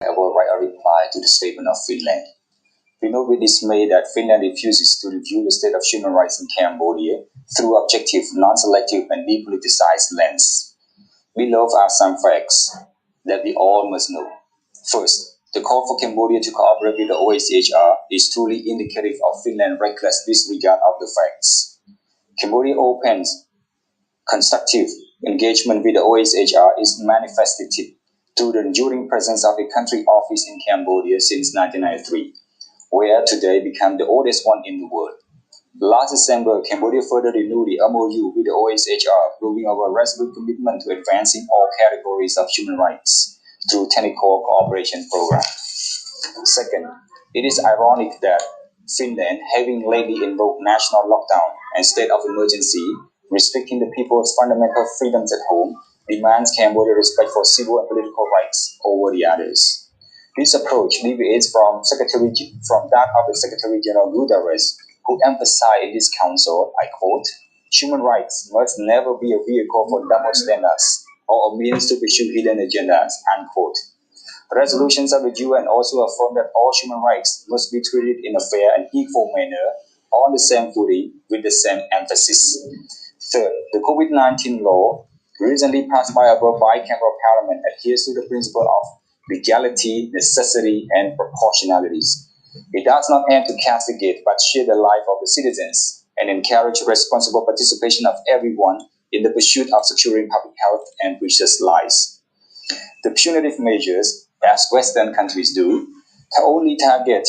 I will write a reply to the statement of Finland. We note with dismay that Finland refuses to review the state of human rights in Cambodia through objective, non-selective, and depoliticized lens. Below are some facts that we all must know. First, the call for Cambodia to cooperate with the OHCHR is truly indicative of Finland's reckless disregard of the facts. Cambodia opens constructive engagement with the OHCHR is manifested through the enduring presence of the country office in Cambodia since 1993, where today became the oldest one in the world. Last December, Cambodia further renewed the MOU with the OHCHR, proving our resolute commitment to advancing all categories of human rights through technical cooperation program. Second, it is ironic that Finland, having lately invoked national lockdown and state of emergency, restricting the people's fundamental freedoms at home, demands Cambodia respect for civil and political rights over the others. This approach deviates from that of the Secretary General Guterres, who emphasized in this council, I quote, "Human rights must never be a vehicle for double standards or a means to pursue hidden agendas," unquote. Resolutions of the UN also affirm that all human rights must be treated in a fair and equal manner on the same footing with the same emphasis. Third, the COVID-19 law, recently passed by our bicameral parliament, adheres to the principle of legality, necessity, and proportionalities. It does not aim to castigate but share the life of the citizens and encourage responsible participation of everyone in the pursuit of securing public health and precious lives. The punitive measures, as Western countries do, only target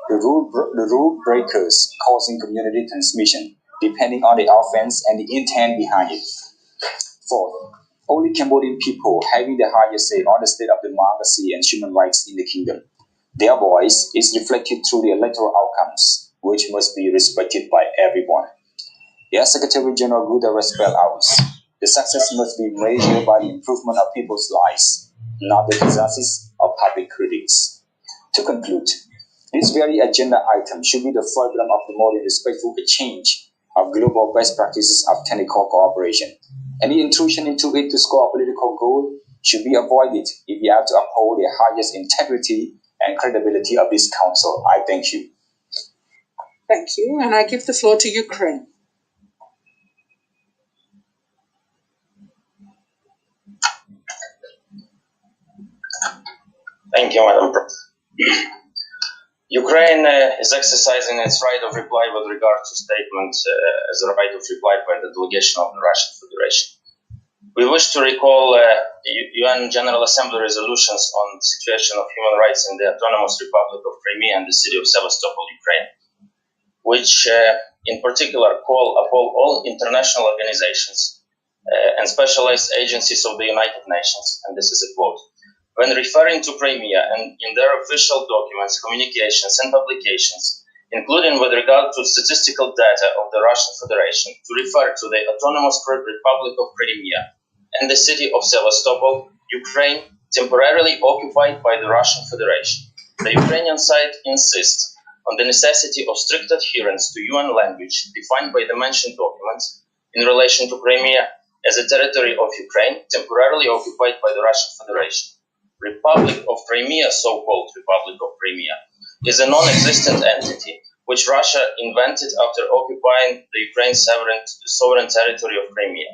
the rule breakers causing community transmission, depending on the offense and the intent behind it. Fourth, only Cambodian people having the highest say on the state of democracy and human rights in the kingdom. Their voice is reflected through the electoral outcomes, which must be respected by everyone. As Secretary General Guterres spelled out, the success must be measured by the improvement of people's lives, not the disasters of public critics. To conclude, this very agenda item should be the fulcrum of the more respectful exchange of global best practices of technical cooperation. Any intrusion into it to score a political goal should be avoided if we have to uphold the highest integrity and credibility of this council. I thank you. Thank you, and I give the floor to Ukraine. Thank you, Madam President. Ukraine is exercising its right of reply with regard to statements as a right of reply by the delegation of the Russian Federation. We wish to recall UN General Assembly resolutions on the situation of human rights in the Autonomous Republic of Crimea and the city of Sevastopol, Ukraine, which in particular call upon all international organizations and specialized agencies of the United Nations, and this is a quote, when referring to Crimea and in their official documents, communications and publications, including with regard to statistical data of the Russian Federation, to refer to the Autonomous Republic of Crimea and the city of Sevastopol, Ukraine, temporarily occupied by the Russian Federation. The Ukrainian side insists on the necessity of strict adherence to UN language defined by the mentioned documents in relation to Crimea as a territory of Ukraine, temporarily occupied by the Russian Federation. Republic of Crimea, so-called Republic of Crimea, is a non-existent entity which Russia invented after occupying the Ukraine's sovereign territory of Crimea.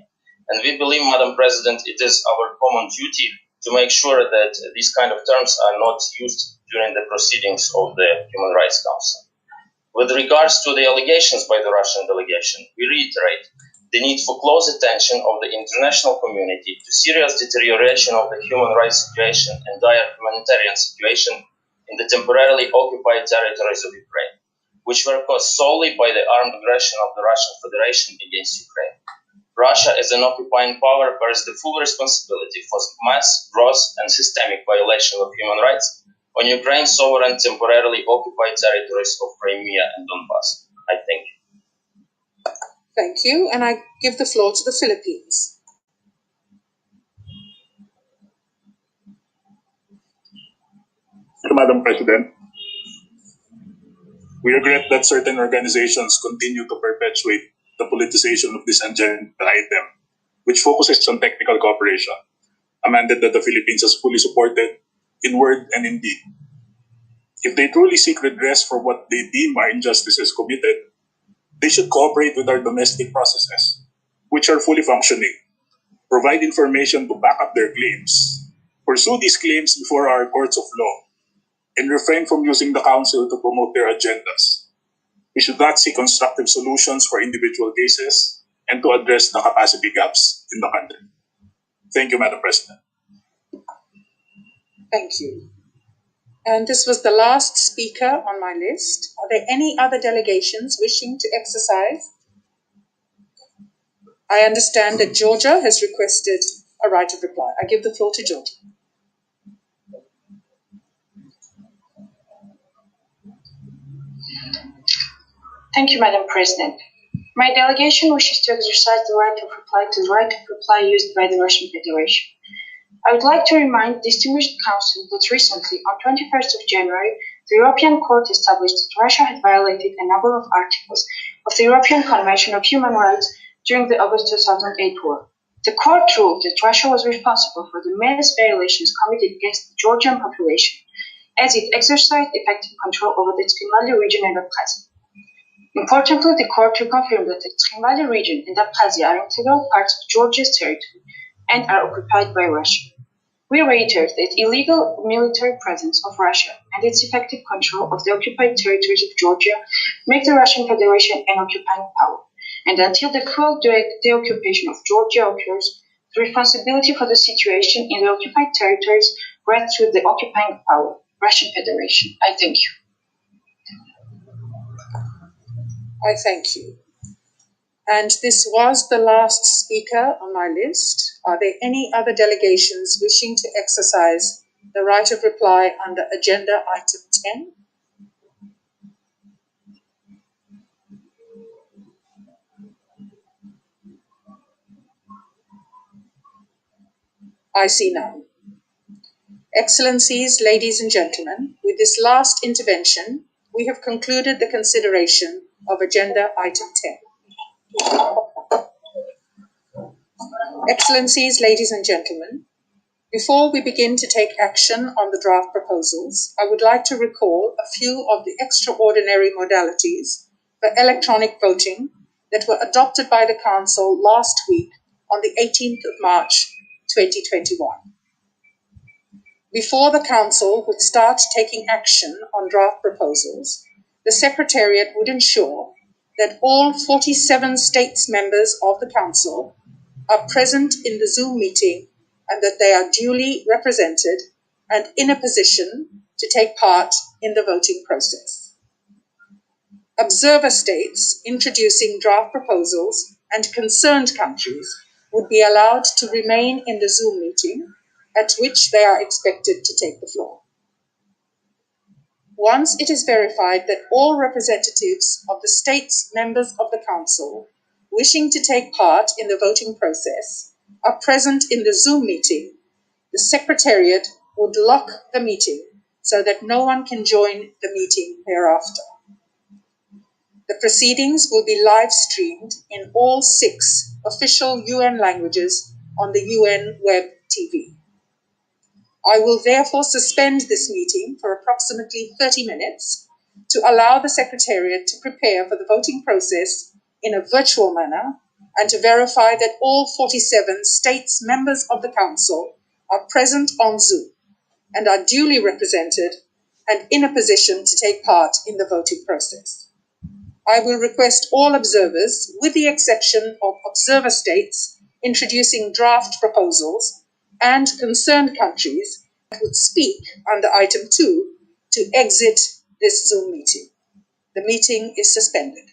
And we believe, Madam President, it is our common duty to make sure that these kind of terms are not used during the proceedings of the Human Rights Council. With regards to the allegations by the Russian delegation, we reiterate the need for close attention of the international community to serious deterioration of the human rights situation and dire humanitarian situation in the temporarily occupied territories of Ukraine, which were caused solely by the armed aggression of the Russian Federation against Ukraine. Russia, as an occupying power, bears the full responsibility for mass, gross, and systemic violation of human rights on Ukraine's sovereign temporarily occupied territories of Crimea and Donbass. I think. Thank you, and I give the floor to the Philippines. Madam President, we regret that certain organizations continue to perpetuate the politicization of this agenda item, which focuses on technical cooperation, amended that the Philippines has fully supported in word and in deed. If they truly seek redress for what they deem are injustices committed, they should cooperate with our domestic processes, which are fully functioning, provide information to back up their claims, pursue these claims before our courts of law, and refrain from using the council to promote their agendas. We should not seek constructive solutions for individual cases and to address the capacity gaps in the country. Thank you, Madam President. Thank you. And this was the last speaker on my list. Are there any other delegations wishing to exercise? I understand that Georgia has requested a right of reply. I give the floor to Georgia. Thank you, Madam President. My delegation wishes to exercise the right of reply to the right of reply used by the Russian Federation. I would like to remind the distinguished Council that recently, on 21st of January, the European Court established that Russia had violated a number of articles of the European Convention of Human Rights during the August 2008 war. The court ruled that Russia was responsible for the mass violations committed against the Georgian population, as it exercised effective control over the Tskhin Valley region and Abkhazia. Importantly, the court reconfirmed that the Tskhin Valley region and Abkhazia are integral parts of Georgia's territory and are occupied by Russia. We reiterate that illegal military presence of Russia and its effective control of the occupied territories of Georgia make the Russian Federation an occupying power, and until the full deoccupation of Georgia occurs, the responsibility for the situation in the occupied territories rests with the occupying power, Russian Federation. I thank you. I thank you. And this was the last speaker on my list. Are there any other delegations wishing to exercise the right of reply under Agenda Item 10? I see none. Excellencies, ladies and gentlemen, with this last intervention, we have concluded the consideration of Agenda Item 10. Excellencies, ladies and gentlemen, before we begin to take action on the draft proposals, I would like to recall a few of the extraordinary modalities for electronic voting that were adopted by the Council last week on the 18th of March 2021. Before the Council would start taking action on draft proposals, the Secretariat would ensure that all 47 states members of the Council are present in the Zoom meeting and that they are duly represented and in a position to take part in the voting process. Observer states introducing draft proposals and concerned countries would be allowed to remain in the Zoom meeting, at which they are expected to take the floor. Once it is verified that all representatives of the states members of the Council wishing to take part in the voting process are present in the Zoom meeting, the Secretariat would lock the meeting so that no one can join the meeting thereafter. The proceedings will be live streamed in all 6 official UN languages on the UN Web TV. I will therefore suspend this meeting for approximately 30 minutes to allow the Secretariat to prepare for the voting process in a virtual manner and to verify that all 47 states members of the Council are present on Zoom and are duly represented and in a position to take part in the voting process. I will request all observers, with the exception of observer states introducing draft proposals and concerned countries that would speak under Item 2, to exit this Zoom meeting. The meeting is suspended.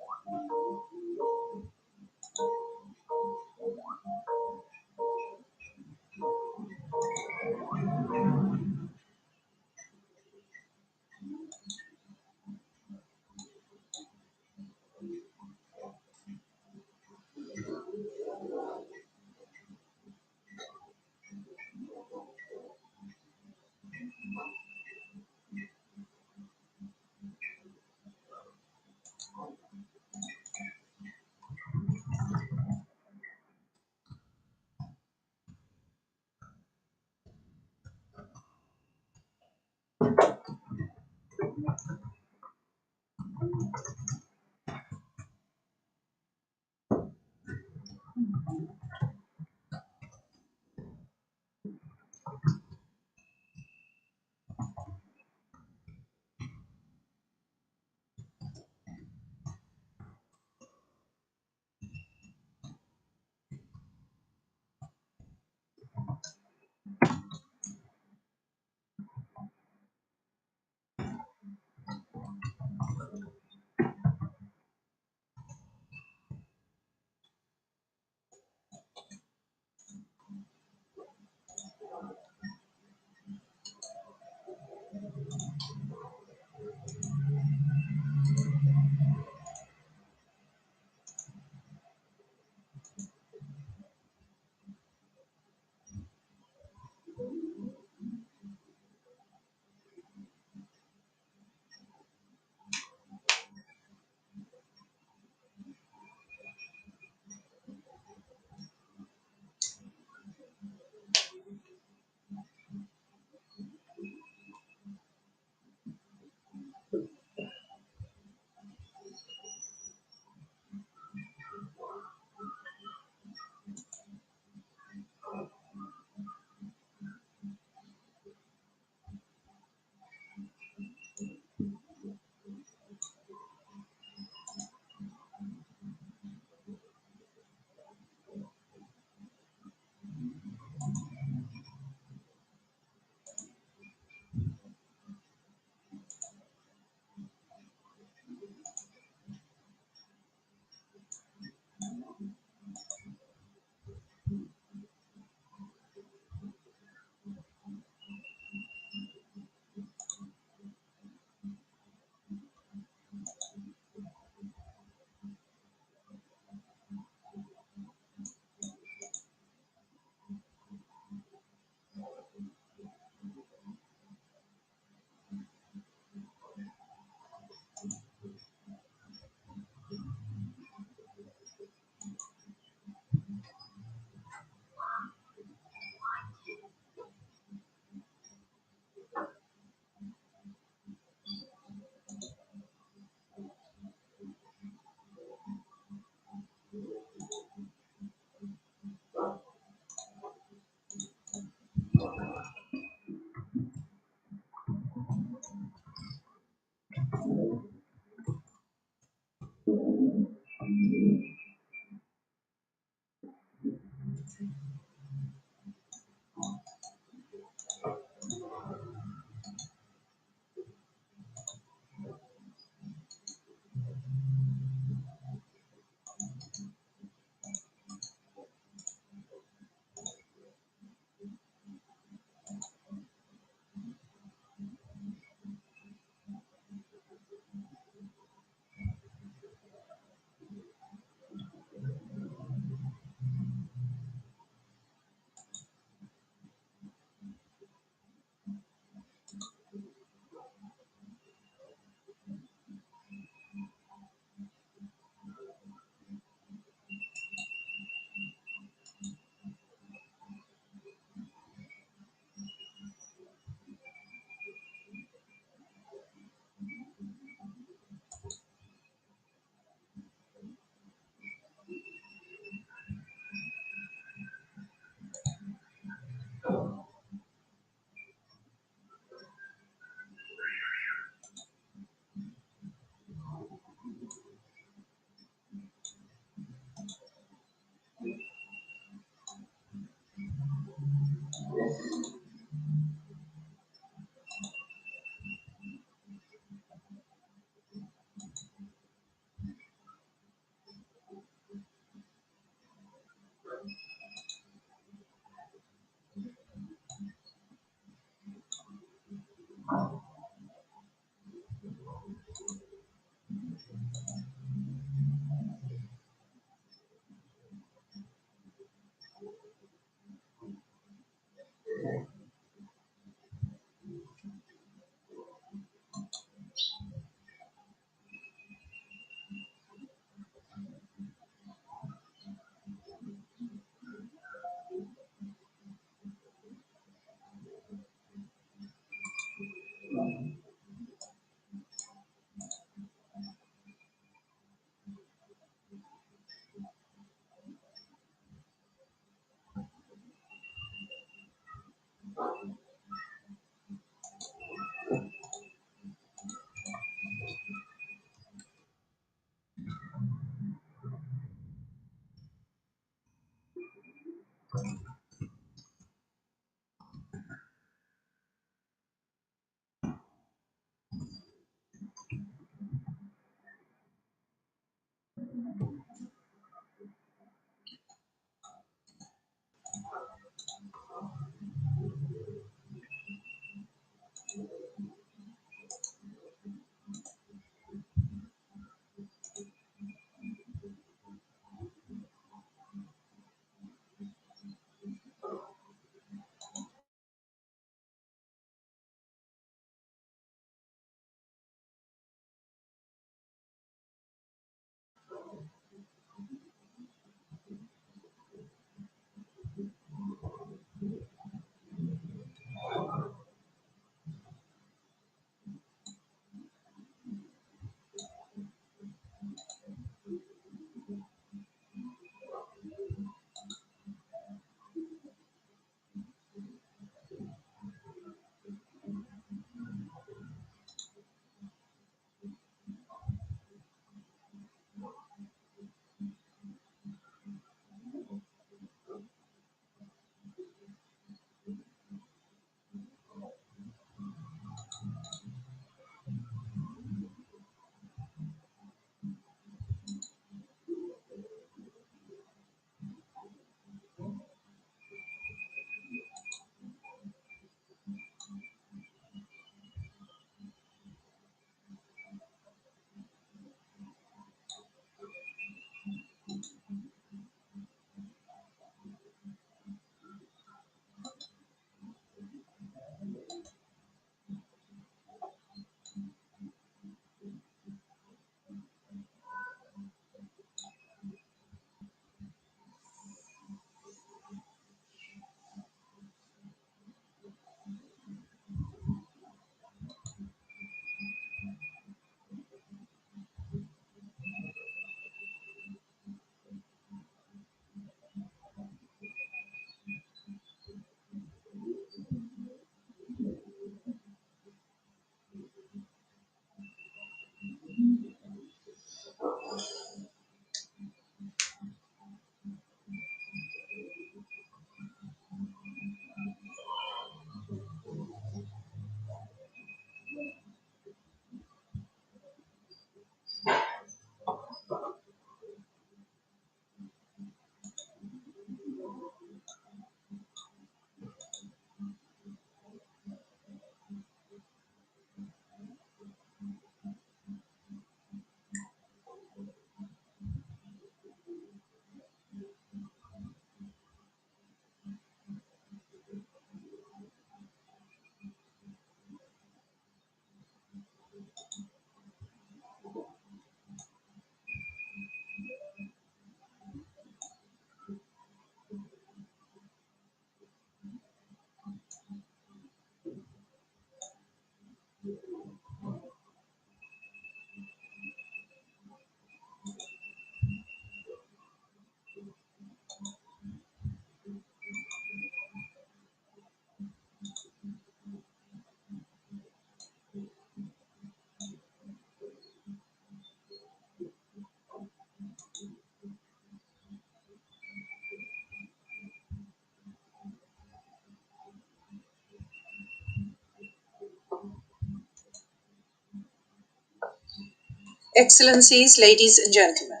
Excellencies, ladies and gentlemen,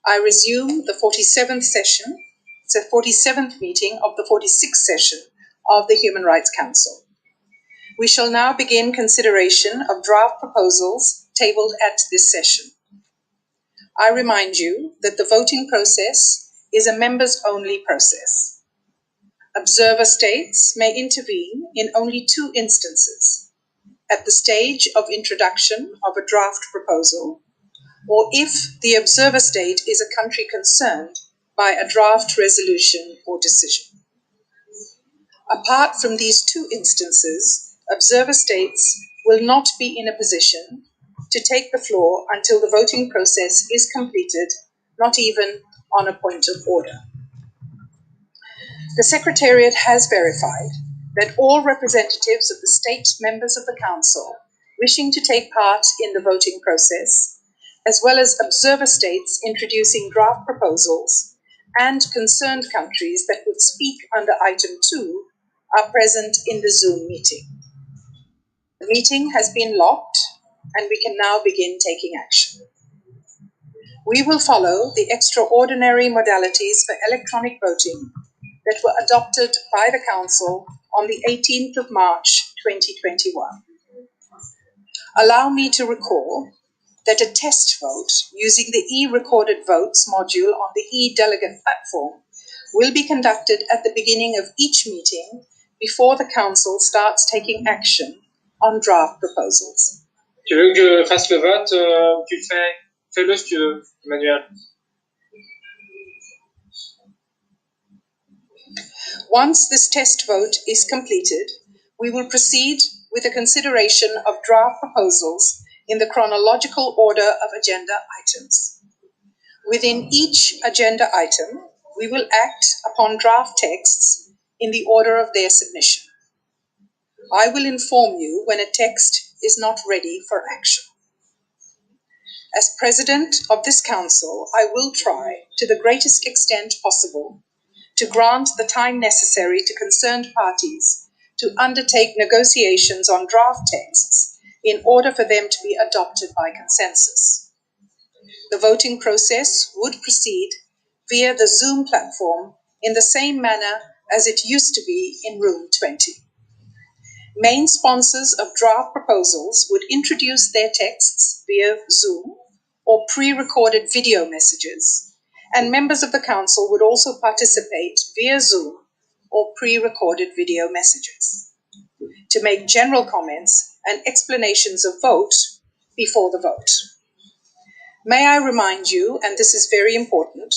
I resume the 47th session, it's the 47th meeting of the 46th session of the Human Rights Council. We shall now begin consideration of draft proposals tabled at this session. I remind you that the voting process is a members-only process. Observer states may intervene in only two instances: at the stage of introduction of a draft proposal, or if the observer state is a country concerned by a draft resolution or decision. Apart from these two instances, observer states will not be in a position to take the floor until the voting process is completed, not even on a point of order. The Secretariat has verified that all representatives of the state members of the Council wishing to take part in the voting process, as well as observer states introducing draft proposals and concerned countries that would speak under item 2, are present in the Zoom meeting. The meeting has been locked and we can now begin taking action. We will follow the extraordinary modalities for electronic voting that were adopted by the Council on the 18th of March 2021. Allow me to recall that a test vote using the e-recorded votes module on the e-delegate platform will be conducted at the beginning of each meeting before the Council starts taking action on draft proposals. Tu veux que je fasse le vote? Tu le fais? Fais-le si tu veux, Emmanuel. Once this test vote is completed, we will proceed with the consideration of draft proposals in the chronological order of agenda items. Within each agenda item, we will act upon draft texts in the order of their submission. I will inform you when a text is not ready for action. As President of this Council, I will try, to the greatest extent possible, to grant the time necessary to concerned parties to undertake negotiations on draft texts in order for them to be adopted by consensus. The voting process would proceed via the Zoom platform in the same manner as it used to be in Room 20. Main sponsors of draft proposals would introduce their texts via Zoom or pre-recorded video messages, and members of the Council would also participate via Zoom or pre-recorded video messages to make general comments and explanations of vote before the vote. May I remind you, and this is very important,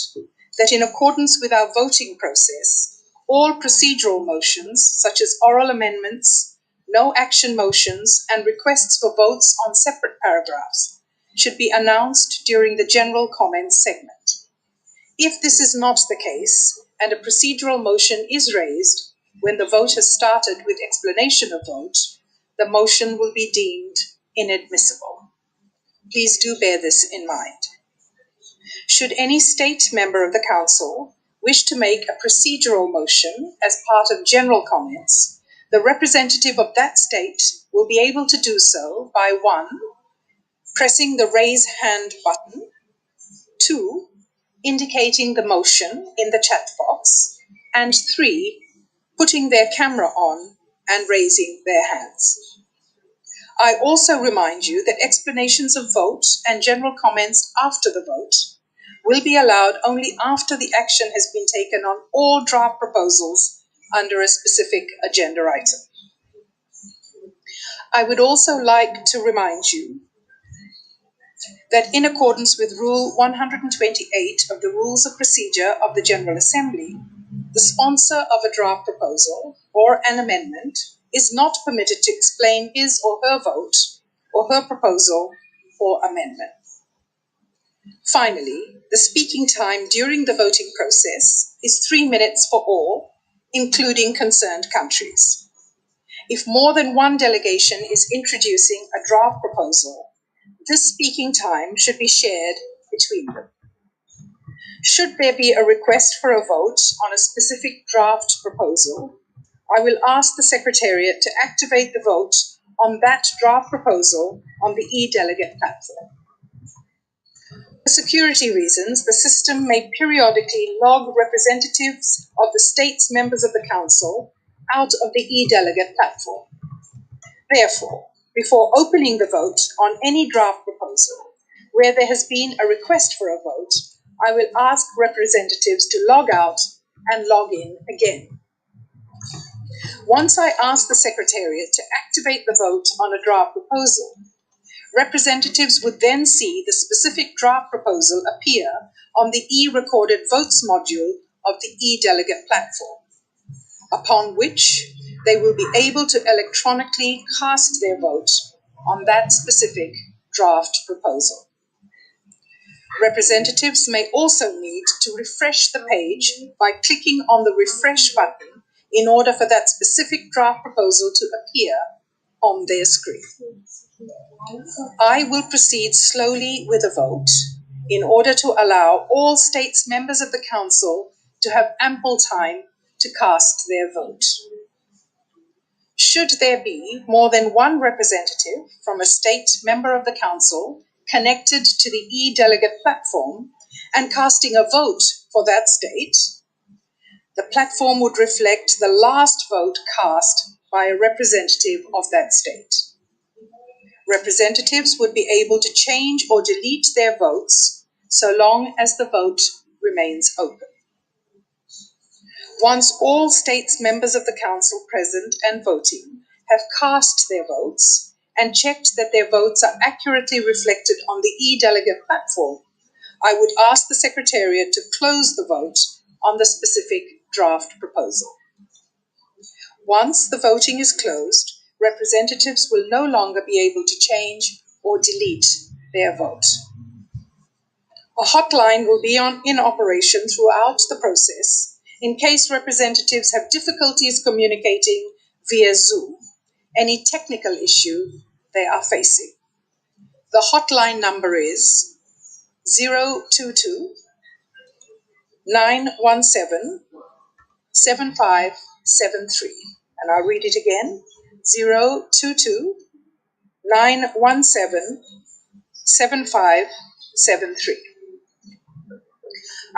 that in accordance with our voting process, all procedural motions, such as oral amendments, no action motions, and requests for votes on separate paragraphs, should be announced during the general comments segment. If this is not the case, and a procedural motion is raised when the vote has started with explanation of vote, the motion will be deemed inadmissible. Please do bear this in mind. Should any state member of the Council wish to make a procedural motion as part of general comments, the representative of that state will be able to do so by 1. Pressing the raise hand button, 2. Indicating the motion in the chat box, and 3. Putting their camera on and raising their hands. I also remind you that explanations of vote and general comments after the vote will be allowed only after the action has been taken on all draft proposals under a specific agenda item. I would also like to remind you that in accordance with Rule 128 of the Rules of Procedure of the General Assembly, the sponsor of a draft proposal or an amendment is not permitted to explain his or her vote or her proposal or amendment. Finally, the speaking time during the voting process is 3 minutes for all, including concerned countries. If more than one delegation is introducing a draft proposal, this speaking time should be shared between them. Should there be a request for a vote on a specific draft proposal, I will ask the Secretariat to activate the vote on that draft proposal on the e-delegate platform. For security reasons, the system may periodically log representatives of the states members of the Council out of the e-delegate platform. Therefore, before opening the vote on any draft proposal, where there has been a request for a vote, I will ask representatives to log out and log in again. Once I ask the Secretariat to activate the vote on a draft proposal, representatives would then see the specific draft proposal appear on the e-recorded votes module of the e-delegate platform, upon which they will be able to electronically cast their vote on that specific draft proposal. Representatives may also need to refresh the page by clicking on the refresh button in order for that specific draft proposal to appear on their screen. I will proceed slowly with a vote in order to allow all states members of the Council to have ample time to cast their vote. Should there be more than one representative from a state member of the Council connected to the e-delegate platform and casting a vote for that state, the platform would reflect the last vote cast by a representative of that state. Representatives would be able to change or delete their votes so long as the vote remains open. Once all states members of the Council present and voting have cast their votes and checked that their votes are accurately reflected on the e-delegate platform, I would ask the Secretariat to close the vote on the specific draft proposal. Once the voting is closed, representatives will no longer be able to change or delete their vote. A hotline will be in operation throughout the process in case representatives have difficulties communicating via Zoom, any technical issue they are facing. The hotline number is 022 917 7573. And I'll read it again, 022 917 7573.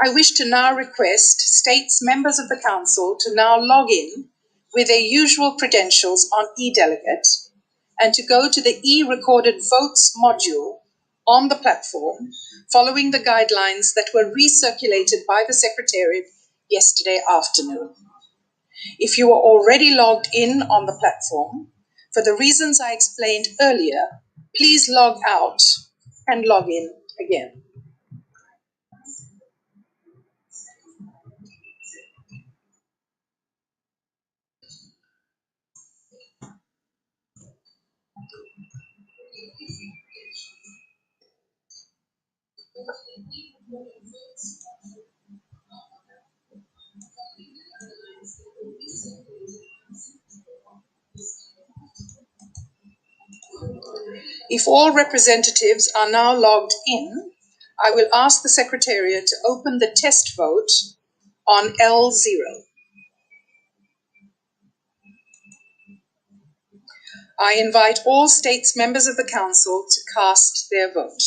I wish to now request states members of the Council to now log in with their usual credentials on eDelegate and to go to the e-recorded votes module on the platform, following the guidelines that were recirculated by the Secretariat yesterday afternoon. If you are already logged in on the platform, for the reasons I explained earlier, please log out and log in again. If all representatives are now logged in, I will ask the Secretariat to open the test vote on L0. I invite all states members of the Council to cast their vote.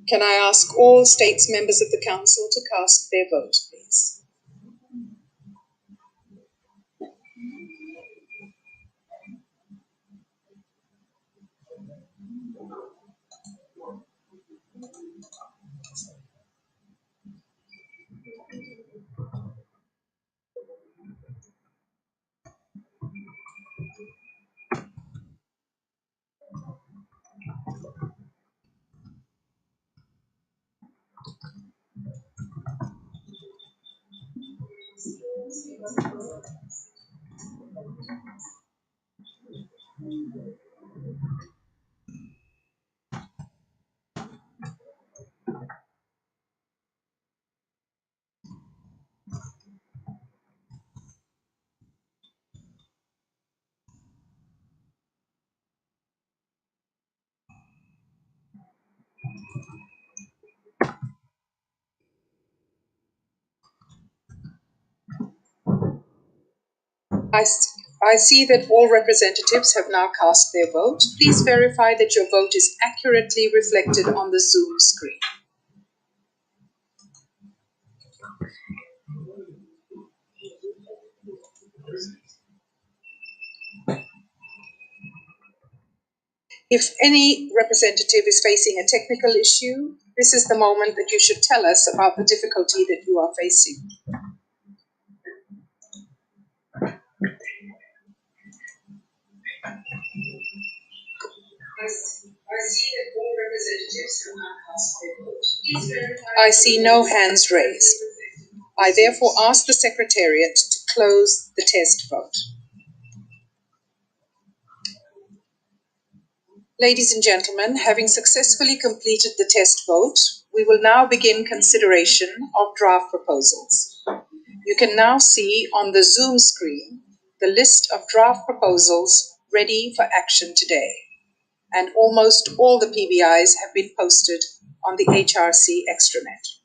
Can I ask all states members of the Council to cast their vote, please? I see that all representatives have now cast their vote. Please verify that your vote is accurately reflected on the Zoom screen. If any representative is facing a technical issue, this is the moment that you should tell us about the difficulty that you are facing. I see no hands raised. I therefore ask the Secretariat to close the test vote. Ladies and gentlemen, having successfully completed the test vote, we will now begin consideration of draft proposals. You can now see on the Zoom screen the list of draft proposals ready for action today, and almost all the PBIs have been posted on the HRC extranet.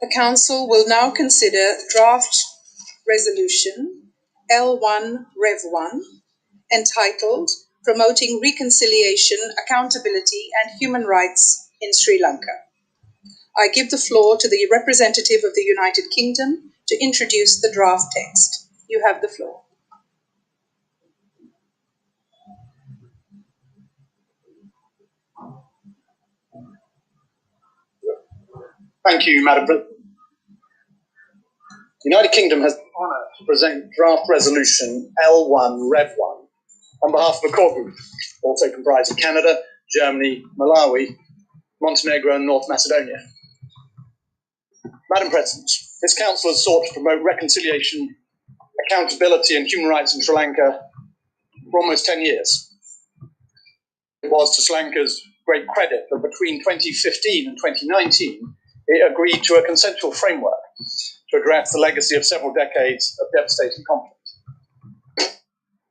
The Council will now consider draft resolution L1 Rev 1 entitled Promoting Reconciliation, Accountability and Human Rights in Sri Lanka. I give the floor to the representative of the United Kingdom to introduce the draft text. You have the floor. Thank you, Madam President. The United Kingdom has the honour to present draft resolution L1 Rev 1 on behalf of a core group, also comprised of Canada, Germany, Malawi, Montenegro and North Macedonia. Madam President, this Council has sought to promote reconciliation, accountability and human rights in Sri Lanka for almost 10 years. It was to Sri Lanka's great credit that between 2015 and 2019, it agreed to a consensual framework to address the legacy of several decades of devastating conflict.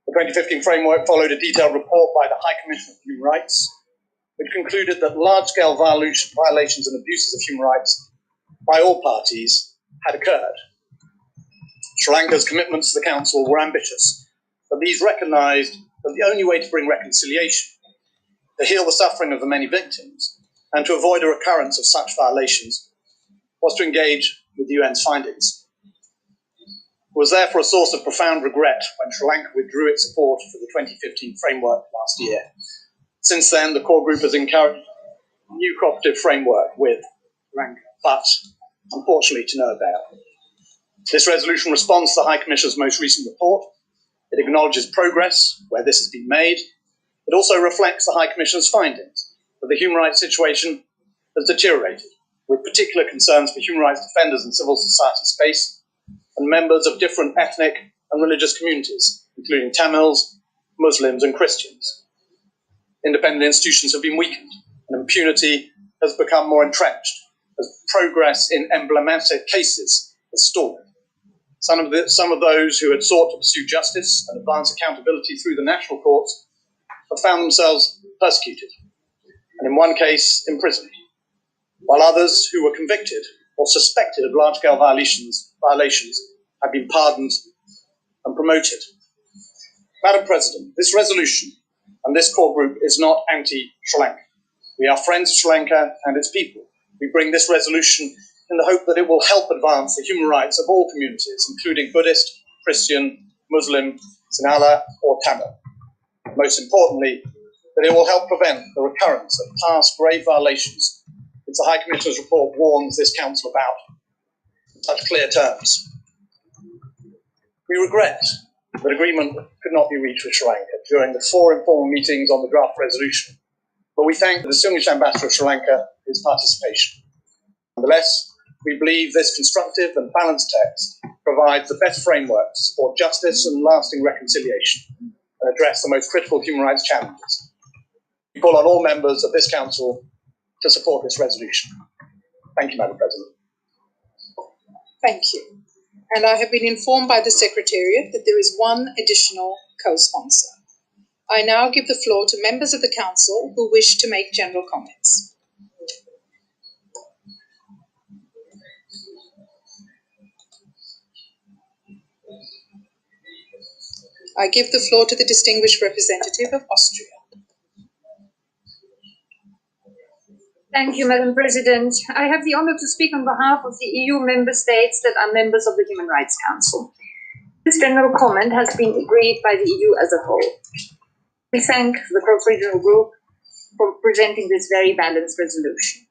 The 2015 framework followed a detailed report by the High Commissioner for Human Rights, which concluded that large-scale violations and abuses of human rights by all parties had occurred. Sri Lanka's commitments to the Council were ambitious, but these recognised that the only way to bring reconciliation, to heal the suffering of the many victims, and to avoid a recurrence of such violations was to engage with the UN's findings. It was therefore a source of profound regret when Sri Lanka withdrew its support for the 2015 framework last year. Since then, the core group has encouraged a new cooperative framework with Sri Lanka, but unfortunately to no avail. This resolution responds to the High Commissioner's most recent report. It acknowledges progress where this has been made. It also reflects the High Commissioner's findings that the human rights situation has deteriorated, with particular concerns for human rights defenders in civil society space and members of different ethnic and religious communities, including Tamils, Muslims and Christians. Independent institutions have been weakened, and impunity has become more entrenched as progress in emblematic cases has stalled. Some of those who had sought to pursue justice and advance accountability through the national courts have found themselves persecuted, and in one case, imprisoned, while others who were convicted or suspected of large-scale violations have been pardoned and promoted. Madam President, this resolution and this core group is not anti-Sri Lanka. We are friends of Sri Lanka and its people. We bring this resolution in the hope that it will help advance the human rights of all communities, including Buddhist, Christian, Muslim, Sinhala, or Tamil. Most importantly, that it will help prevent the recurrence of past grave violations, which the High Commissioner's report warns this Council about in such clear terms. We regret that agreement could not be reached with Sri Lanka during the 4 informal meetings on the draft resolution, but we thank the distinguished Ambassador of Sri Lanka for his participation. Nonetheless, we believe this constructive and balanced text provides the best framework to support justice and lasting reconciliation and address the most critical human rights challenges. We call on all members of this Council to support this resolution. Thank you, Madam President. Thank you. And I have been informed by the Secretariat that there is one additional co-sponsor. I now give the floor to members of the Council who wish to make general comments. I give the floor to the distinguished representative of Austria. Thank you, Madam President. I have the honor to speak on behalf of the EU member states that are members of the Human Rights Council. This general comment has been agreed by the EU as a whole. We thank the cross-regional group for presenting this very balanced resolution.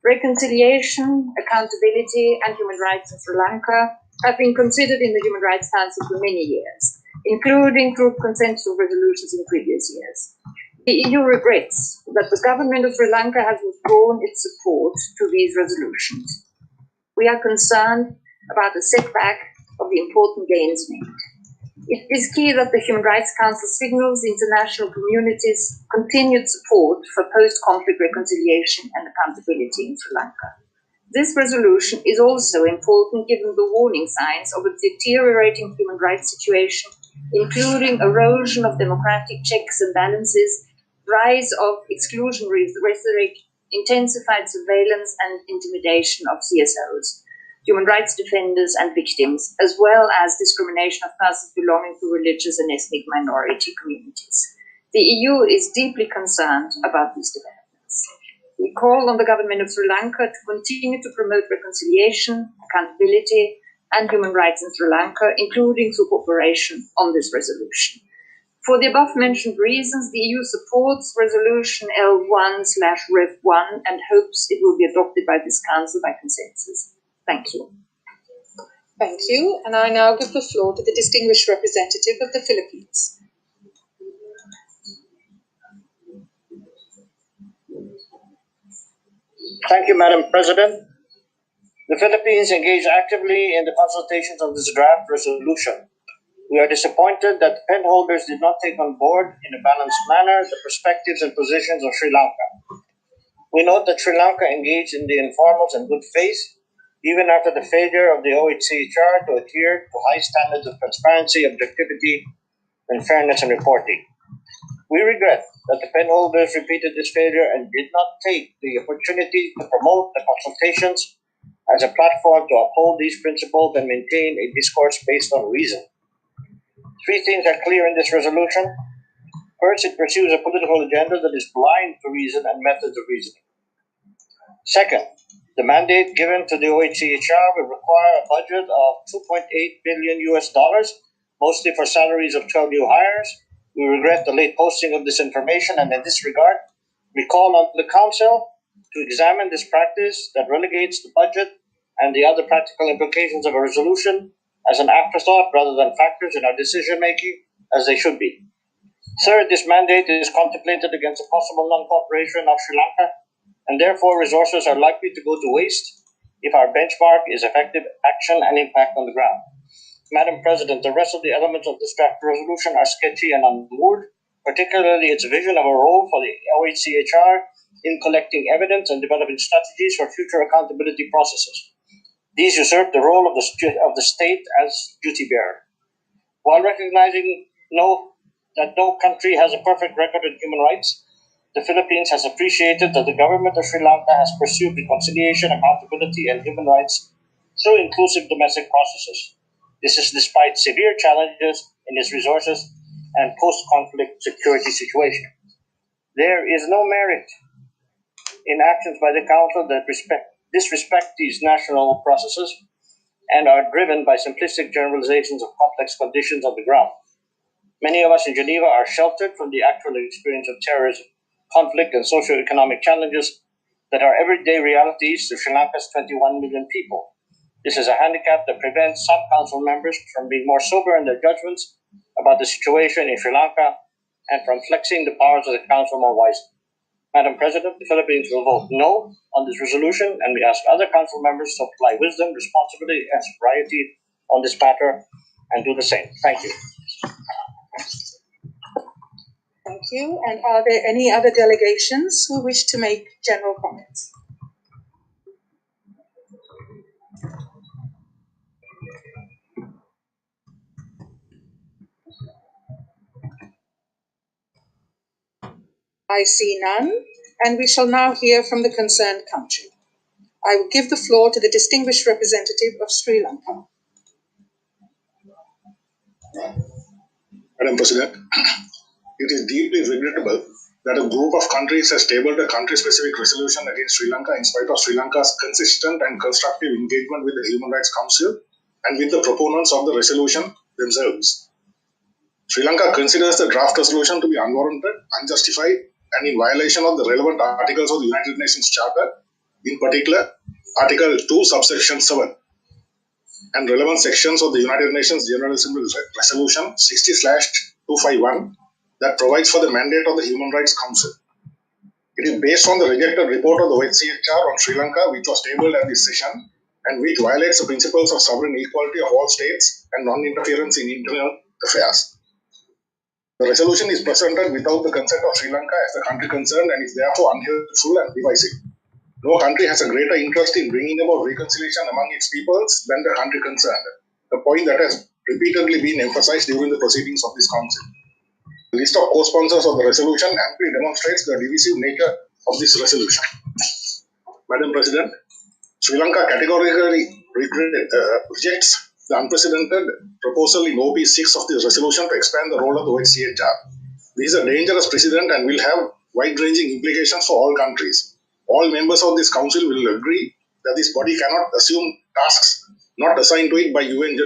Reconciliation, accountability, and human rights in Sri Lanka have been considered in the Human Rights Council for many years, including through consensual resolutions in previous years. The EU regrets that the government of Sri Lanka has withdrawn its support to these resolutions. We are concerned about the setback of the important gains made. It is key that the Human Rights Council signals the international community's continued support for post-conflict reconciliation and accountability in Sri Lanka. This resolution is also important given the warning signs of a deteriorating human rights situation, including erosion of democratic checks and balances, rise of exclusionary rhetoric, intensified surveillance and intimidation of CSOs, human rights defenders and victims, as well as discrimination of persons belonging to religious and ethnic minority communities. The EU is deeply concerned about these developments. We call on the government of Sri Lanka to continue to promote reconciliation, accountability, and human rights in Sri Lanka, including through cooperation on this resolution. For the above-mentioned reasons, the EU supports Resolution L1/Rev1 and hopes it will be adopted by this Council by consensus. Thank you. Thank you. And I now give the floor to the distinguished representative of the Philippines. Thank you, Madam President. The Philippines engaged actively in the consultations of this draft resolution. We are disappointed that the pen holders did not take on board in a balanced manner the perspectives and positions of Sri Lanka. We note that Sri Lanka engaged in the informals in good faith, even after the failure of the OHCHR to adhere to high standards of transparency, objectivity, and fairness in reporting. We regret that the pen holders repeated this failure and did not take the opportunity to promote the consultations as a platform to uphold these principles and maintain a discourse based on reason. 3 things are clear in this resolution. First, it pursues a political agenda that is blind to reason and methods of reasoning. Second, the mandate given to the OHCHR will require a budget of $2.8 billion, mostly for salaries of 12 new hires. We regret the late posting of this information, and in this regard, we call on the Council to examine this practice that relegates the budget and the other practical implications of a resolution as an afterthought rather than factors in our decision-making, as they should be. Third, this mandate is contemplated against a possible non-cooperation of Sri Lanka, and therefore resources are likely to go to waste if our benchmark is effective action and impact on the ground. Madam President, the rest of the elements of this draft resolution are sketchy and unmoored. particularly its vision of a role for the OHCHR in collecting evidence and developing strategies for future accountability processes. These usurp the role of the state as duty bearer. While recognizing that no country has a perfect record in human rights, the Philippines has appreciated that the government of Sri Lanka has pursued reconciliation, accountability, and human rights through inclusive domestic processes. This is despite severe challenges in its resources and post-conflict security situation. There is no merit in actions by the Council that disrespect these national processes and are driven by simplistic generalizations of complex conditions on the ground. Many of us in Geneva are sheltered from the actual experience of terrorism, conflict, and socio-economic challenges that are everyday realities to Sri Lanka's 21 million people. This is a handicap that prevents some Council members from being more sober in their judgments about the situation in Sri Lanka and from flexing the powers of the Council more wisely. Madam President, the Philippines will vote no on this resolution, and we ask other Council members to apply wisdom, responsibility, and sobriety on this matter and do the same. Thank you. Thank you. And are there any other delegations who wish to make general comments? I see none, and we shall now hear from the concerned country. I will give the floor to the distinguished representative of Sri Lanka. Madam President, it is deeply regrettable that a group of countries has tabled a country-specific resolution against Sri Lanka in spite of Sri Lanka's consistent and constructive engagement with the Human Rights Council and with the proponents of the resolution themselves. Sri Lanka considers the draft resolution to be unwarranted, unjustified, and in violation of the relevant articles of the United Nations Charter, in particular, Article 2, subsection 7, and relevant sections of the United Nations General Assembly Resolution 60/251 that provides for the mandate of the Human Rights Council. It is based on the rejected report of the OHCHR on Sri Lanka, which was tabled at this session, and which violates the principles of sovereign equality of all states and non-interference in internal affairs. The resolution is presented without the consent of Sri Lanka as the country concerned and is therefore unhelpful and divisive. No country has a greater interest in bringing about reconciliation among its peoples than the country concerned, a point that has repeatedly been emphasized during the proceedings of this Council. The list of co-sponsors of the resolution amply demonstrates the divisive nature of this resolution. Madam President, Sri Lanka categorically rejects the unprecedented proposal in OP 6 of this resolution to expand the role of the OHCHR. This is a dangerous precedent and will have wide-ranging implications for all countries. All members of this Council will agree that this body cannot assume tasks not assigned to it by the UN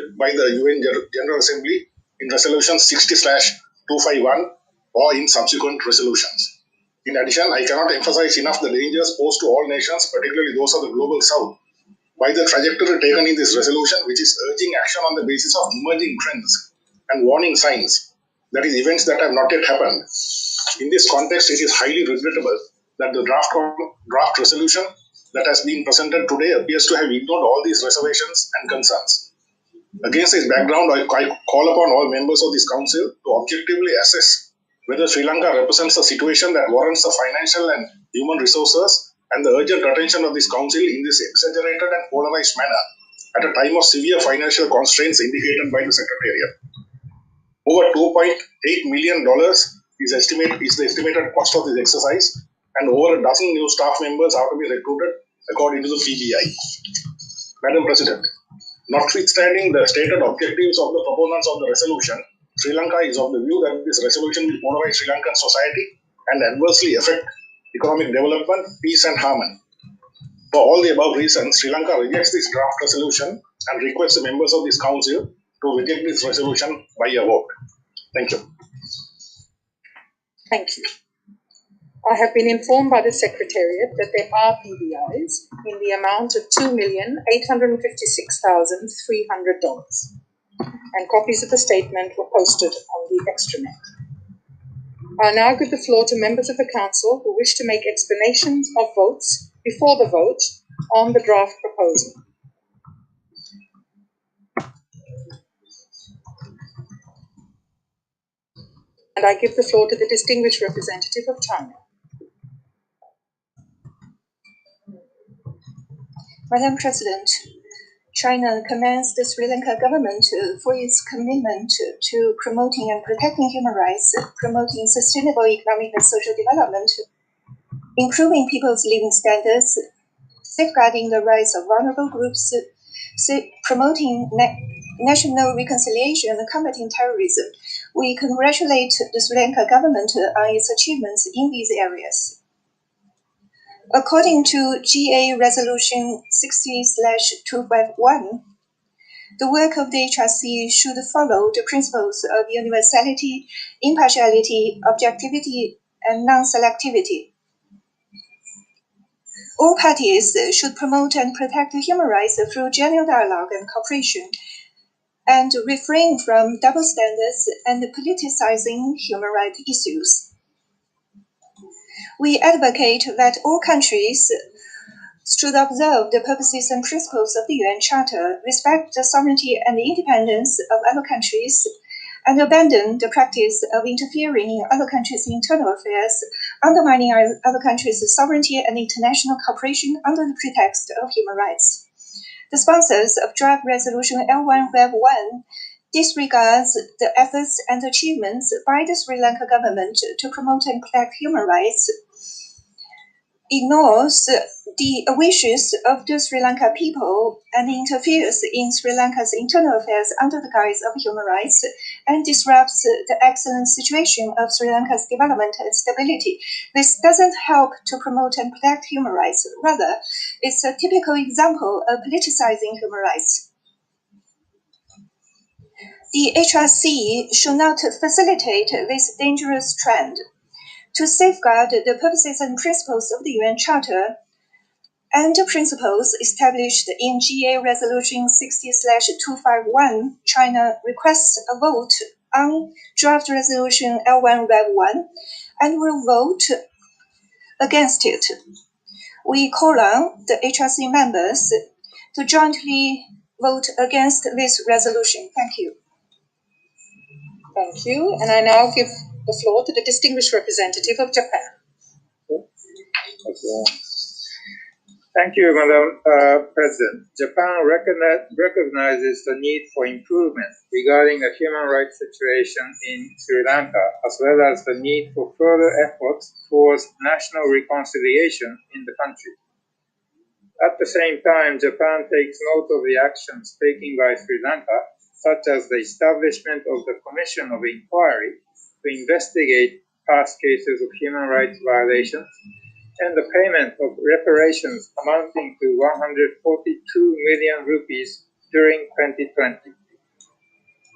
General Assembly in Resolution 60/251 or in subsequent resolutions. In addition, I cannot emphasize enough the dangers posed to all nations, particularly those of the Global South, by the trajectory taken in this resolution, which is urging action on the basis of emerging trends and warning signs, that is, events that have not yet happened. In this context, it is highly regrettable that the draft resolution that has been presented today appears to have ignored all these reservations and concerns. Against this background, I call upon all members of this Council to objectively assess whether Sri Lanka represents a situation that warrants the financial and human resources and the urgent attention of this Council in this exaggerated and polarized manner at a time of severe financial constraints indicated by the Secretariat. Over $2.8 million is the estimated cost of this exercise, and over a dozen new staff members are to be recruited according to the PBI. Madam President, notwithstanding the stated objectives of the proponents of the resolution, Sri Lanka is of the view that this resolution will polarize Sri Lankan society and adversely affect economic development, peace and harmony. For all the above reasons, Sri Lanka rejects this draft resolution and requests the members of this Council to reject this resolution by a vote. Thank you. Thank you. I have been informed by the Secretariat that there are PBIs in the amount of $2,856,300, and copies of the statement were posted on the extranet. I now give the floor to members of the Council who wish to make explanations of votes before the vote on the draft proposal. And I give the floor to the distinguished representative of China. Madam President, China commends the Sri Lanka government for its commitment to promoting and protecting human rights, promoting sustainable economic and social development, improving people's living standards, safeguarding the rights of vulnerable groups, promoting national reconciliation and combating terrorism. We congratulate the Sri Lanka government on its achievements in these areas. According to GA Resolution 60/251, the work of the HRC should follow the principles of universality, impartiality, objectivity, and non-selectivity. All parties should promote and protect human rights through genuine dialogue and cooperation, and refrain from double standards and politicizing human rights issues. We advocate that all countries should observe the purposes and principles of the UN Charter, respect the sovereignty and independence of other countries, and abandon the practice of interfering in other countries' internal affairs, undermining other countries' sovereignty and international cooperation under the pretext of human rights. The sponsors of Draft Resolution L1-Rev1 disregards the efforts and achievements by the Sri Lanka government to promote and protect human rights, ignores the wishes of the Sri Lanka people, and interferes in Sri Lanka's internal affairs under the guise of human rights, and disrupts the excellent situation of Sri Lanka's development and stability. This doesn't help to promote and protect human rights. Rather, it's a typical example of politicizing human rights. The HRC should not facilitate this dangerous trend. To safeguard the purposes and principles of the UN Charter and the principles established in GA Resolution 60/251, China requests a vote on Draft Resolution L1-Rev1 and will vote against it. We call on the HRC members to jointly vote against this resolution. Thank you. Thank you. And I now give the floor to the distinguished representative of Japan. Thank you, Madam President. Japan recognizes the need for improvement regarding the human rights situation in Sri Lanka, as well as the need for further efforts towards national reconciliation in the country. At the same time, Japan takes note of the actions taken by Sri Lanka, such as the establishment of the Commission of Inquiry to investigate past cases of human rights violations, and the payment of reparations amounting to 142 million rupees during 2020.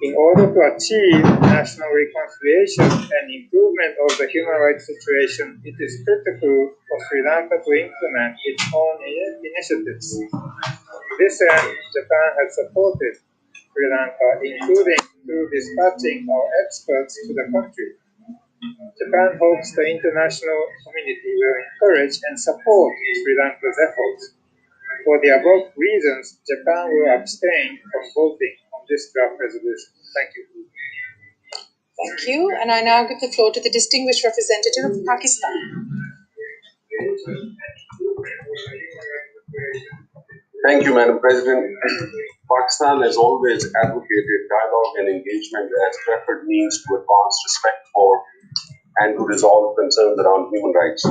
In order to achieve national reconciliation and improvement of the human rights situation, it is critical for Sri Lanka to implement its own initiatives. To this end, Japan has supported Sri Lanka, including through dispatching our experts to the country. Japan hopes the international community will encourage and support Sri Lanka's efforts. For the above reasons, Japan will abstain from voting on this draft resolution. Thank you. Thank you. And I now give the floor to the distinguished representative of Pakistan. Thank you, Madam President. Pakistan has always advocated dialogue and engagement as preferred means to advance respect for and to resolve concerns around human rights.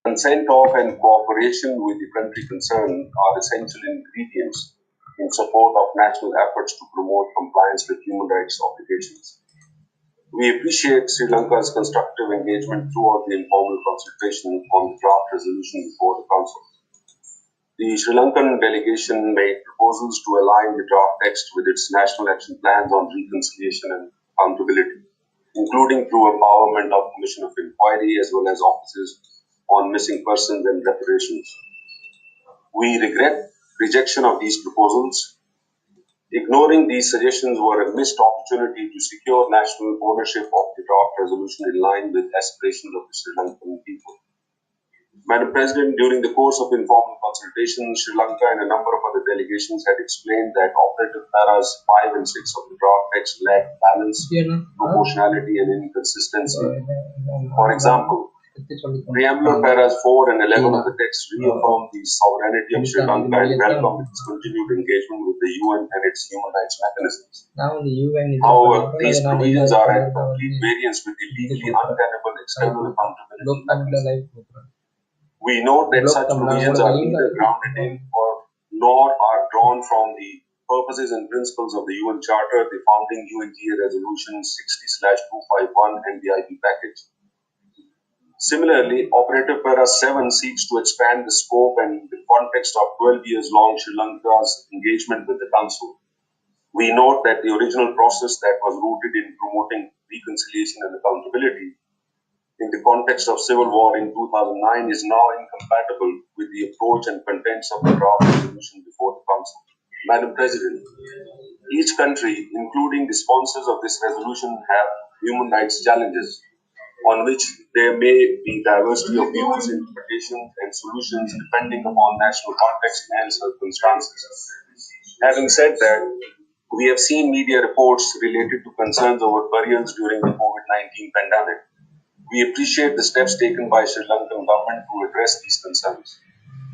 Consent of and cooperation with the country concerned are essential ingredients in support of national efforts to promote compliance with human rights obligations. We appreciate Sri Lanka's constructive engagement throughout the informal consultation on the draft resolution before the Council. The Sri Lankan delegation made proposals to align the draft text with its national action plans on reconciliation and accountability, including through empowerment of Commission of Inquiry as well as offices on missing persons and reparations. We regret rejection of these proposals. Ignoring these suggestions were a missed opportunity to secure national ownership of the draft resolution in line with aspirations of the Sri Lankan people. Madam President, during the course of informal consultation, Sri Lanka and a number of other delegations had explained that operative paras 5 and 6 of the draft text lack balance, proportionality, and inconsistency. For example, preambular paras 4 and 11 of the text reaffirm the sovereignty of Sri Lanka and welcome its continued engagement with the UN and its human rights mechanisms. However, these provisions are at complete variance with the legally untenable external accountability mechanism. We note that such provisions are neither grounded in nor are drawn from the purposes and principles of the UN Charter, the founding UNGA Resolution 60/251 and the IP package. Similarly, Operative Para 7 seeks to expand the scope and the context of 12 years long Sri Lanka's engagement with the Council. We note that the original process that was rooted in promoting reconciliation and accountability in the context of civil war in 2009 is now incompatible with the approach and contents of the draft resolution before the Council. Madam President, each country, including the sponsors of this resolution, have human rights challenges on which there may be diversity of views, interpretations, and solutions depending upon national context and circumstances. Having said that, we have seen media reports related to concerns over burials during the COVID-19 pandemic. We appreciate the steps taken by Sri Lankan government to address these concerns,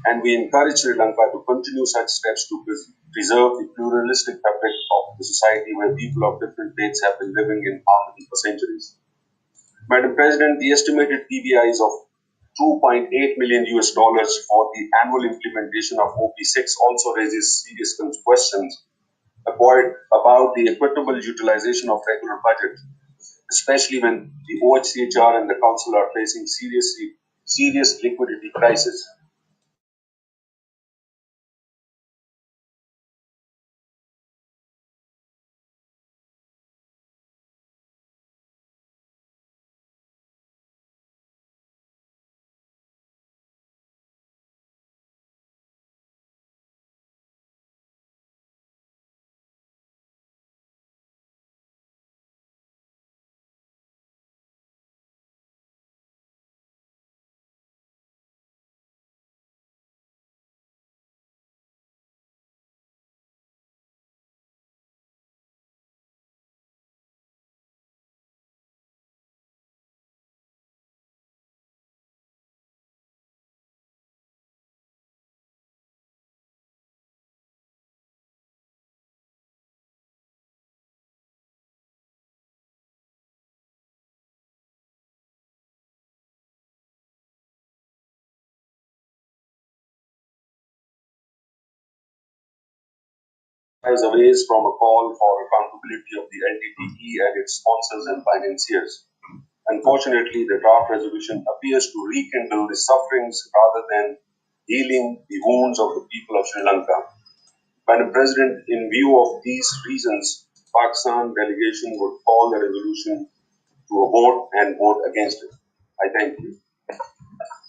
and we encourage Sri Lanka to continue such steps to preserve the pluralistic fabric of the society where people of different faiths have been living in harmony for centuries. Madam President, the estimated PBIs of $2.8 million for the annual implementation of OP6 also raises serious questions about the equitable utilization of regular budget, especially when the OHCHR and the Council are facing serious liquidity crisis. As a ways from a call for accountability of the LTTE and its sponsors and financiers. Unfortunately, the draft resolution appears to rekindle the sufferings rather than healing the wounds of the people of Sri Lanka. Madam President, in view of these reasons, Pakistan delegation would call the resolution to a vote and vote against it. I thank you.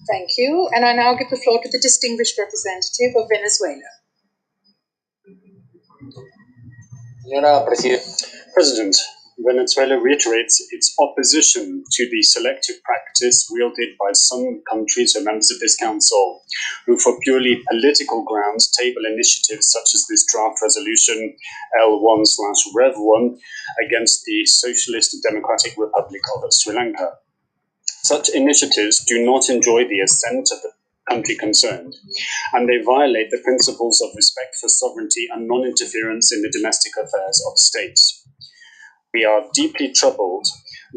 Thank you. And I now give the floor to the distinguished representative of Venezuela. President, Venezuela reiterates its opposition to the selective practice wielded by some countries who are members of this council, who for purely political grounds table initiatives such as this draft resolution L1/Rev1 against the Socialist Democratic Republic of Sri Lanka. Such initiatives do not enjoy the assent of the country concerned, and they violate the principles of respect for sovereignty and non-interference in the domestic affairs of states. We are deeply troubled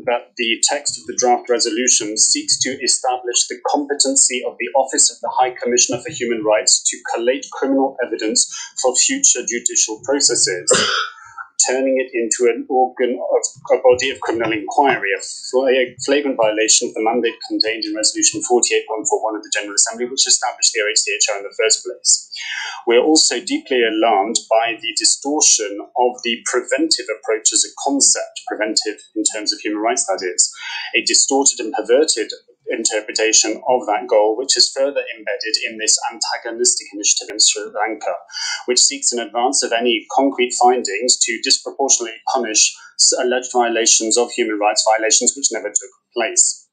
that the text of the draft resolution seeks to establish the competency of the Office of the High Commissioner for Human Rights to collate criminal evidence for future judicial processes, turning it into a body of criminal inquiry, a flagrant violation of the mandate contained in Resolution 48141 of the General Assembly, which established the OHCHR in the first place. We are also deeply alarmed by the distortion of the preventive approach as a concept, preventive in terms of human rights, that is, a distorted and perverted interpretation of that goal, which is further embedded in this antagonistic initiative in Sri Lanka, which seeks in advance of any concrete findings to disproportionately punish alleged violations of human rights, violations which never took place.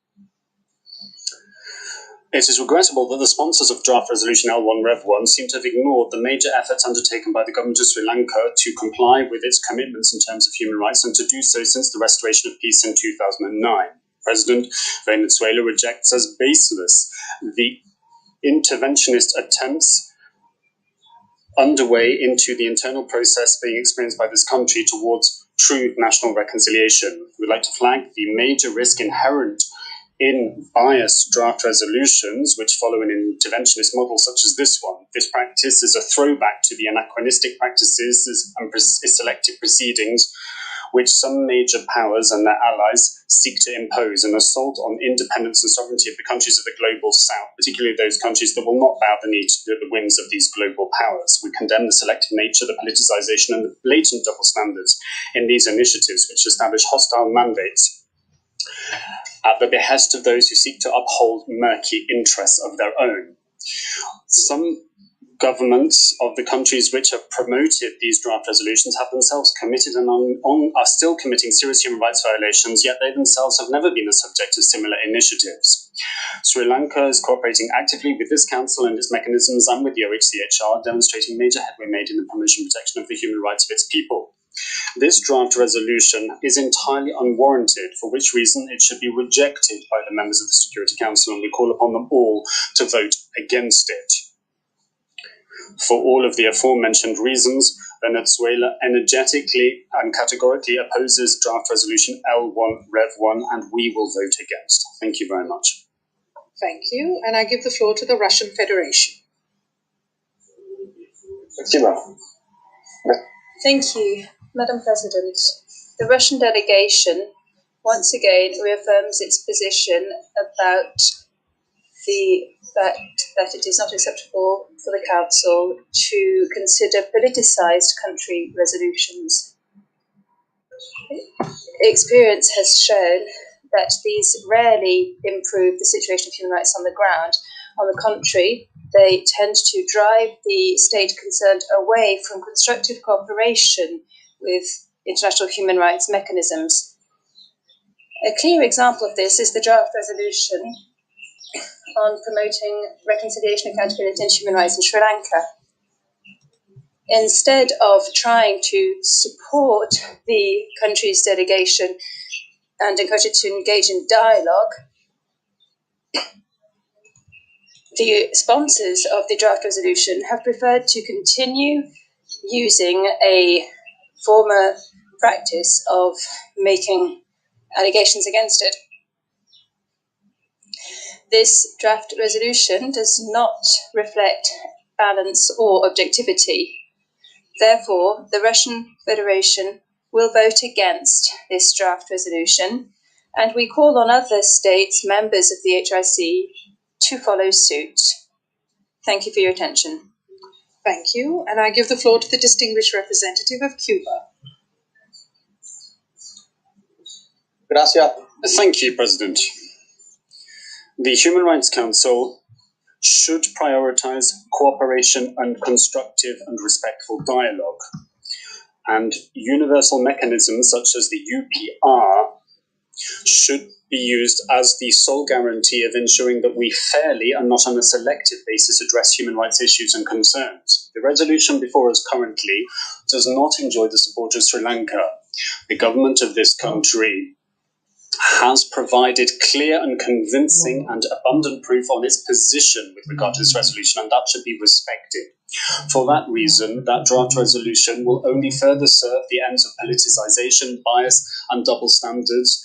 It is regrettable that the sponsors of draft resolution L1 Rev 1 seem to have ignored the major efforts undertaken by the government of Sri Lanka to comply with its commitments in terms of human rights and to do so since the restoration of peace in 2009. President Venezuela rejects as baseless the interventionist attempts underway into the internal process being experienced by this country towards true national reconciliation. We would like to flag the major risk inherent in biased draft resolutions which follow an interventionist model such as this one. This practice is a throwback to the anachronistic practices and selective proceedings which some major powers and their allies seek to impose, an assault on independence and sovereignty of the countries of the global south, particularly those countries that will not bow the knee to the whims of these global powers. We condemn the selective nature, the politicization and the blatant double standards in these initiatives which establish hostile mandates at the behest of those who seek to uphold murky interests of their own. Some governments of the countries which have promoted these draft resolutions have themselves committed and are still committing serious human rights violations, yet they themselves have never been the subject of similar initiatives. Sri Lanka is cooperating actively with this council and its mechanisms and with the OHCHR, demonstrating major headway made in the promotion and protection of the human rights of its people. This draft resolution is entirely unwarranted, for which reason it should be rejected by the members of the Security Council, and we call upon them all to vote against it. For all of the aforementioned reasons, Venezuela energetically and categorically opposes draft resolution L1 Rev 1, and we will vote against. Thank you very much. Thank you, and I give the floor to the Russian Federation. Thank you, Madam President. The Russian delegation once again reaffirms its position about the fact that it is not acceptable for the Council to consider politicized country resolutions. Experience has shown that these rarely improve the situation of human rights on the ground. On the contrary, they tend to drive the state concerned away from constructive cooperation with international human rights mechanisms. A clear example of this is the draft resolution on promoting reconciliation, accountability and human rights in Sri Lanka. Instead of trying to support the country's delegation and encourage it to engage in dialogue, the sponsors of the draft resolution have preferred to continue using a former practice of making allegations against it. This draft resolution does not reflect balance or objectivity. Therefore, the Russian Federation will vote against this draft resolution, and we call on other states, members of the HRC, to follow suit. Thank you for your attention. Thank you, and I give the floor to the distinguished representative of Cuba. Gracias. Thank you, President. The Human Rights Council should prioritize cooperation and constructive and respectful dialogue. And universal mechanisms such as the UPR should be used as the sole guarantee of ensuring that we fairly and not on a selective basis address human rights issues and concerns. The resolution before us currently does not enjoy the support of Sri Lanka. The government of this country has provided clear and convincing and abundant proof on its position with regard to this resolution, and that should be respected. For that reason, that draft resolution will only further serve the ends of politicization, bias, and double standards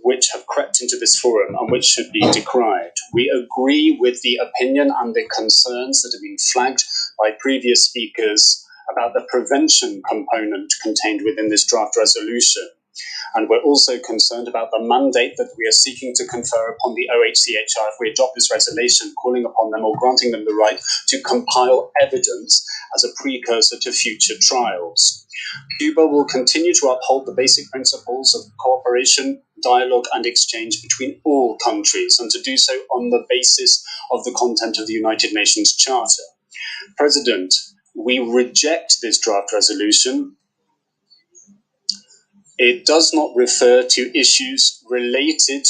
which have crept into this forum and which should be decried. We agree with the opinion and the concerns that have been flagged by previous speakers about the prevention component contained within this draft resolution. And we're also concerned about the mandate that we are seeking to confer upon the OHCHR if we adopt this resolution, calling upon them or granting them the right to compile evidence as a precursor to future trials. Cuba will continue to uphold the basic principles of cooperation, dialogue and exchange between all countries, and to do so on the basis of the content of the United Nations Charter. President, we reject this draft resolution. It does not refer to issues related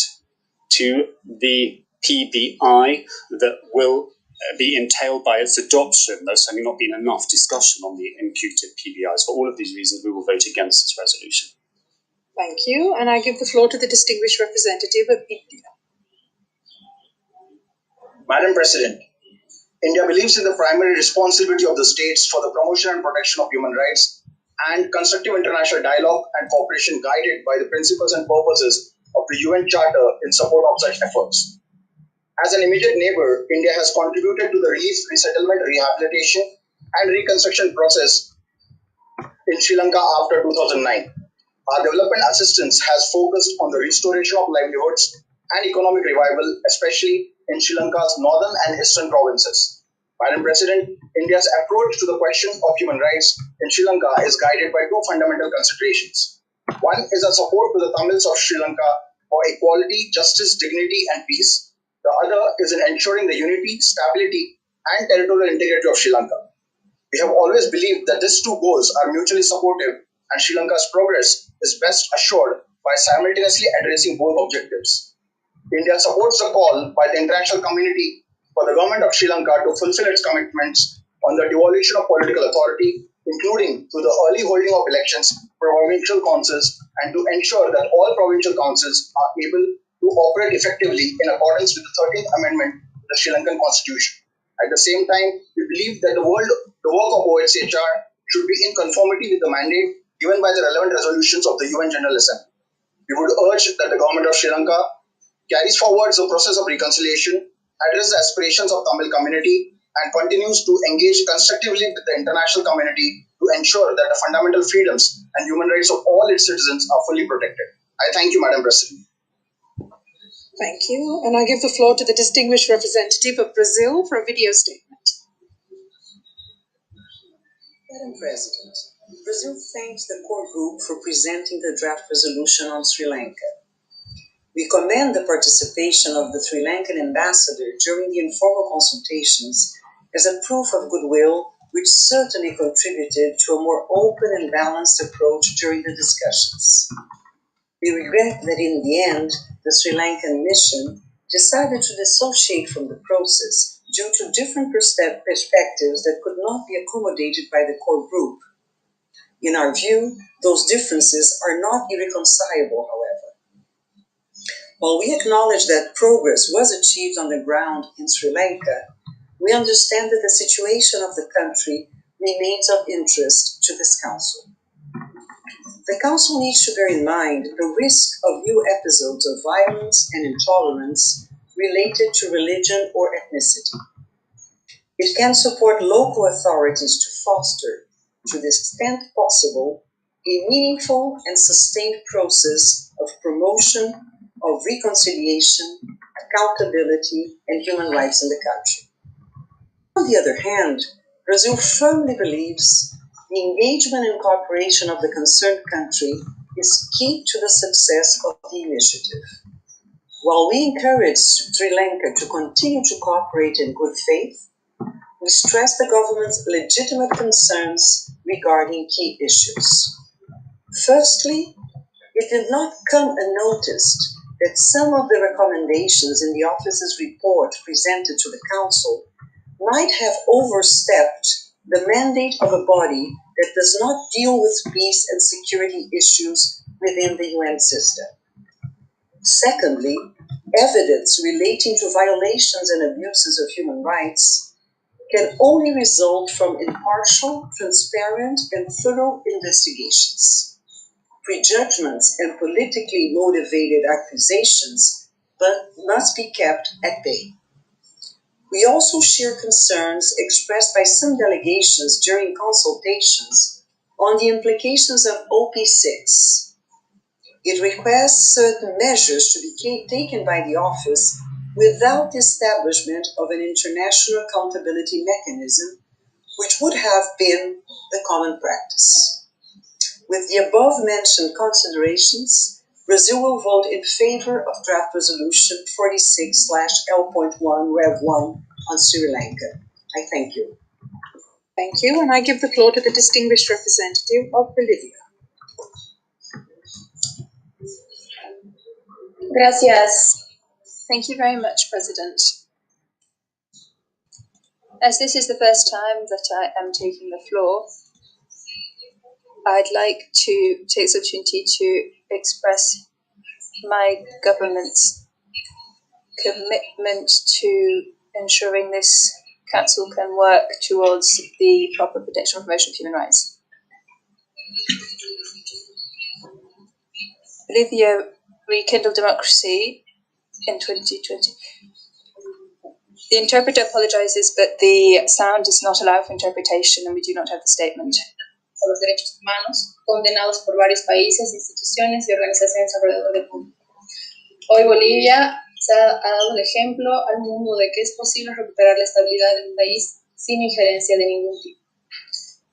to the PBI that will be entailed by its adoption. There's certainly not been enough discussion on the imputed PBIs. For all of these reasons, we will vote against this resolution. Thank you. And I give the floor to the distinguished representative of India. Madam President, India believes in the primary responsibility of the states for the promotion and protection of human rights and constructive international dialogue and cooperation guided by the principles and purposes of the UN Charter in support of such efforts. As an immediate neighbor, India has contributed to the relief, resettlement, rehabilitation, and reconstruction process in Sri Lanka after 2009. Our development assistance has focused on the restoration of livelihoods and economic revival, especially in Sri Lanka's northern and eastern provinces. Madam President, India's approach to the question of human rights in Sri Lanka is guided by two fundamental considerations. One is a support to the Tamils of Sri Lanka for equality, justice, dignity, and peace. The other is in ensuring the unity, stability, and territorial integrity of Sri Lanka. We have always believed that these two goals are mutually supportive, and Sri Lanka's progress is best assured by simultaneously addressing both objectives. India supports the call by the international community for the government of Sri Lanka to fulfill its commitments on the devolution of political authority, including through the early holding of elections for provincial councils, and to ensure that all provincial councils are able to operate effectively in accordance with the 13th Amendment to the Sri Lankan Constitution. At the same time, we believe that the work of OHCHR should be in conformity with the mandate given by the relevant resolutions of the UN General Assembly. We would urge that the government of Sri Lanka carries forward the process of reconciliation, addresses the aspirations of Tamil community, and continues to engage constructively with the international community to ensure that the fundamental freedoms and human rights of all its citizens are fully protected. I thank you, Madam President. Thank you. And I give the floor to the distinguished representative of Brazil for a video statement. Madam President, Brazil thanks the core group for presenting the draft resolution on Sri Lanka. We commend the participation of the Sri Lankan ambassador during the informal consultations as a proof of goodwill, which certainly contributed to a more open and balanced approach during the discussions. We regret that in the end, the Sri Lankan mission decided to dissociate from the process due to different perspectives that could not be accommodated by the core group. In our view, those differences are not irreconcilable, however. While we acknowledge that progress was achieved on the ground in Sri Lanka, we understand that the situation of the country remains of interest to this Council. The Council needs to bear in mind the risk of new episodes of violence and intolerance related to religion or ethnicity. It can support local authorities to foster, to the extent possible, a meaningful and sustained process of promotion of reconciliation, accountability, and human rights in the country. On the other hand, Brazil firmly believes the engagement and cooperation of the concerned country is key to the success of the initiative. While we encourage Sri Lanka to continue to cooperate in good faith, we stress the government's legitimate concerns regarding key issues. Firstly, it did not come unnoticed that some of the recommendations in the office's report presented to the Council might have overstepped the mandate of a body that does not deal with peace and security issues within the UN system. Secondly, evidence relating to violations and abuses of human rights can only result from impartial, transparent, and thorough investigations. Prejudgments and politically motivated accusations but must be kept at bay. We also share concerns expressed by some delegations during consultations on the implications of OP6. It requests certain measures to be taken by the office without the establishment of an international accountability mechanism, which would have been the common practice. With the above-mentioned considerations, Brazil will vote in favor of draft resolution 46/L.1 Rev 1 on Sri Lanka. I thank you. Thank you, and I give the floor to the distinguished representative of Bolivia. Gracias. Thank you very much, President. As this is the first time that I am taking the floor, I'd like to take this opportunity to express my government's commitment to ensuring this council can work towards the proper protection and promotion of human rights. Bolivia rekindled democracy in 2020. The interpreter apologizes, but the sound does not allow for interpretation and we do not have the statement. A los derechos humanos, condenados por varios países, instituciones y organizaciones alrededor del mundo. Hoy Bolivia ha dado el ejemplo al mundo de que es posible recuperar la estabilidad de un país sin injerencia de ningún tipo.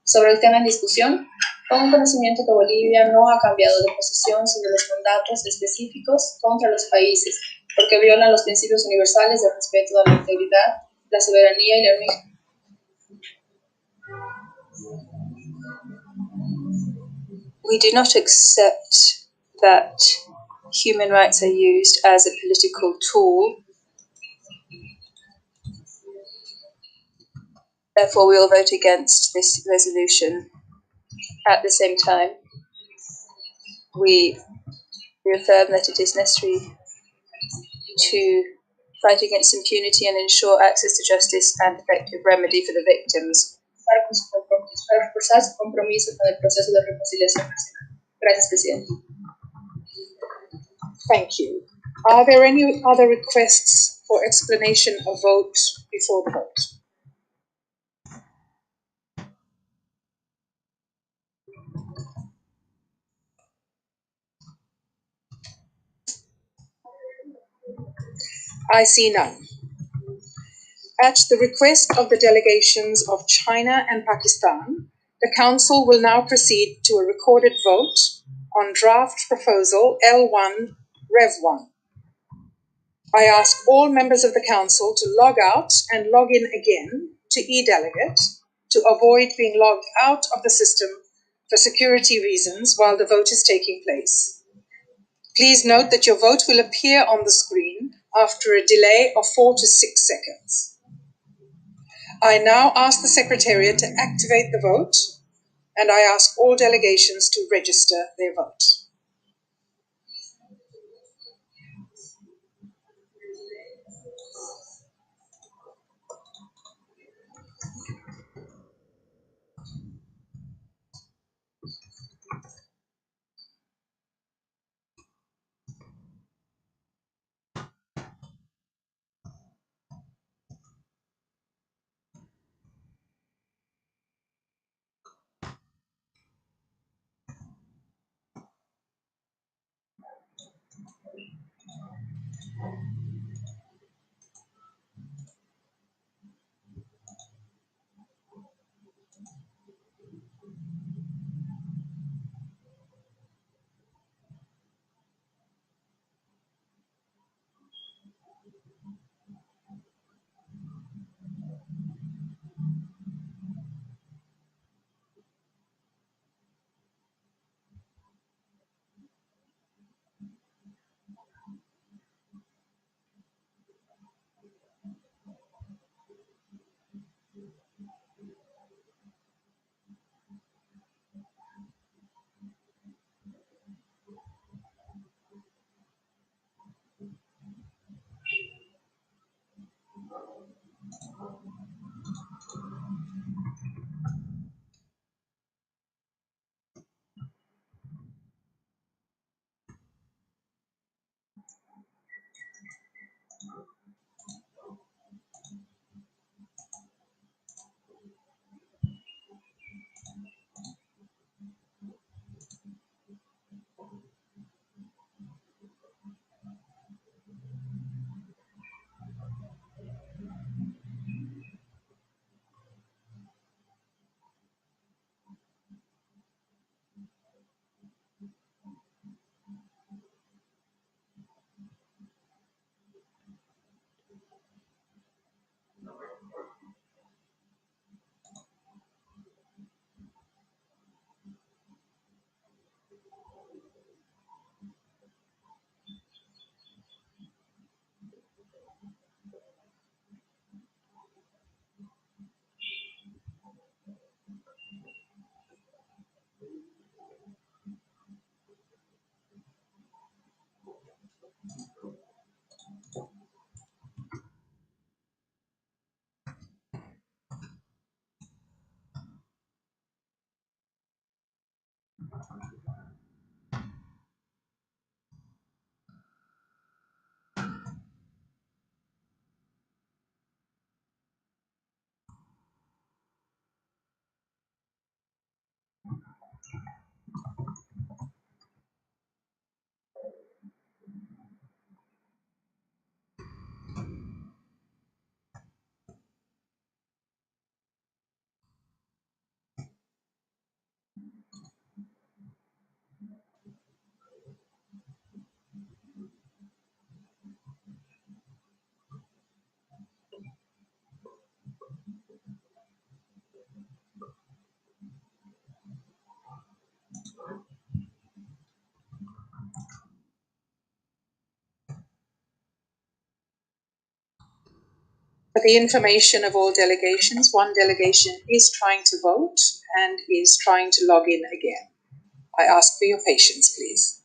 Sobre el tema en discusión, pongo conocimiento que Bolivia no ha cambiado de posición sobre los mandatos específicos contra los países, porque violan los principios universales del respeto a la integridad, la soberanía y la unidad. We do not accept that human rights are used as a political tool. Therefore, we will vote against this resolution. At the same time, we reaffirm that it is necessary to fight against impunity and ensure access to justice and effective remedy for the victims. Para reforzar su compromiso con el proceso de reconciliación nacional. Gracias, Presidente. Thank you. Are there any other requests for explanation of vote before the vote? I see none. At the request of the delegations of China and Pakistan, the Council will now proceed to a recorded vote on draft proposal L1 Rev 1. I ask all members of the Council to log out and log in again to eDelegate to avoid being logged out of the system for security reasons while the vote is taking place. Please note that your vote will appear on the screen after a delay of 4 to 6 seconds. I now ask the Secretariat to activate the vote, and I ask all delegations to register their vote. the information of all delegations, one delegation is trying to vote and is trying to log in again. I ask for your patience, please.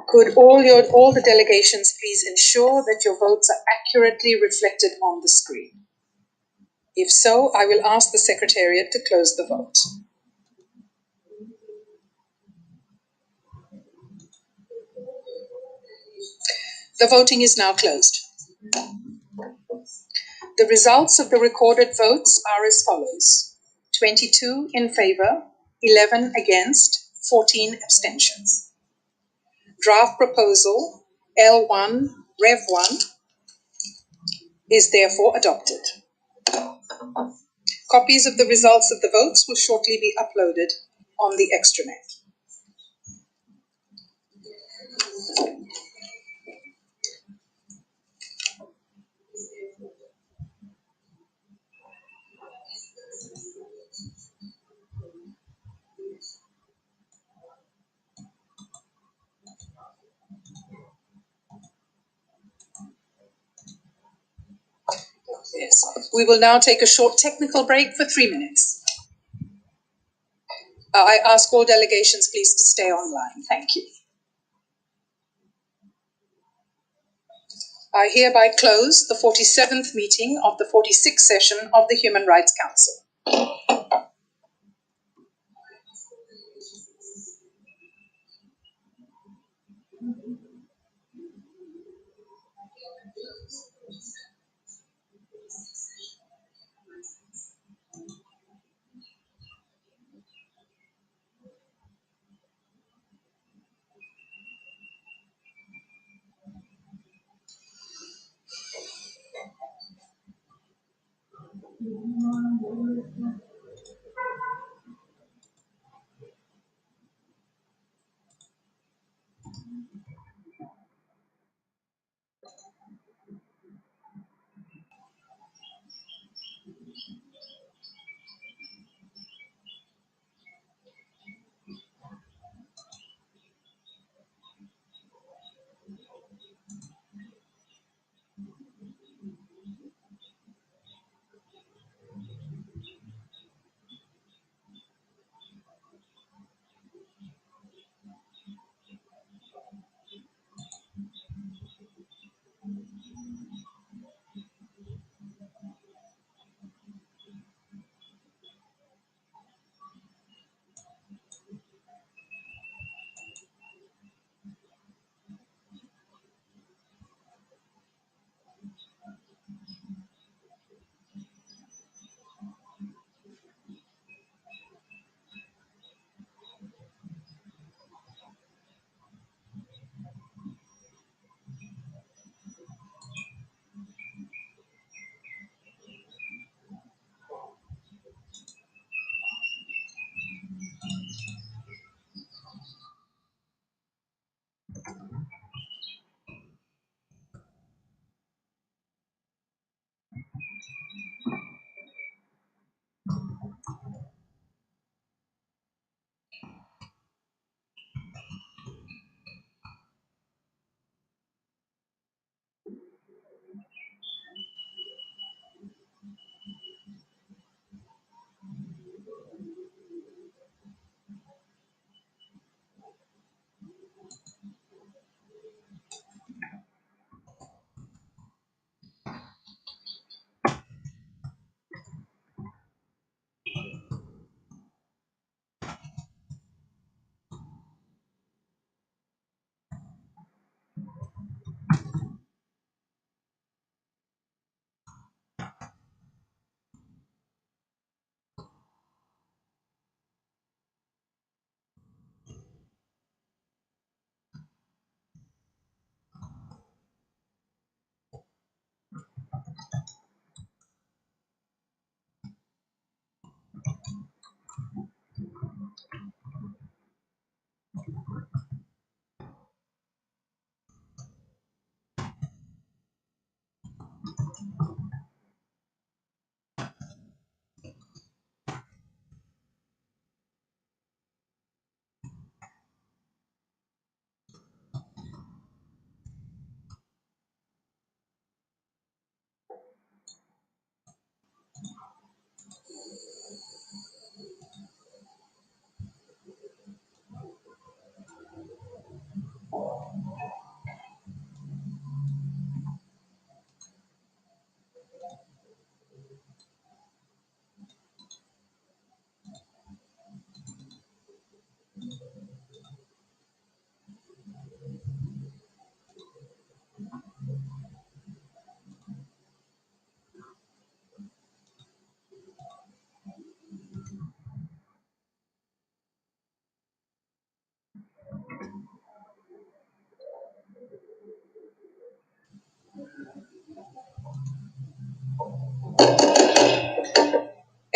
Could all the delegations please ensure that your votes are accurately reflected on the screen? If so, I will ask the Secretariat to close the vote. The voting is now closed. The results of the recorded votes are as follows: 22 in favor, 11 against, 14 abstentions. Draft proposal L1 Rev 1 is therefore adopted. Copies of the results of the votes will shortly be uploaded on the extranet. Yes. We will now take a short technical break for 3 minutes. I ask all delegations please to stay online. Thank you. I hereby close the 47th meeting of the 46th session of the Human Rights Council.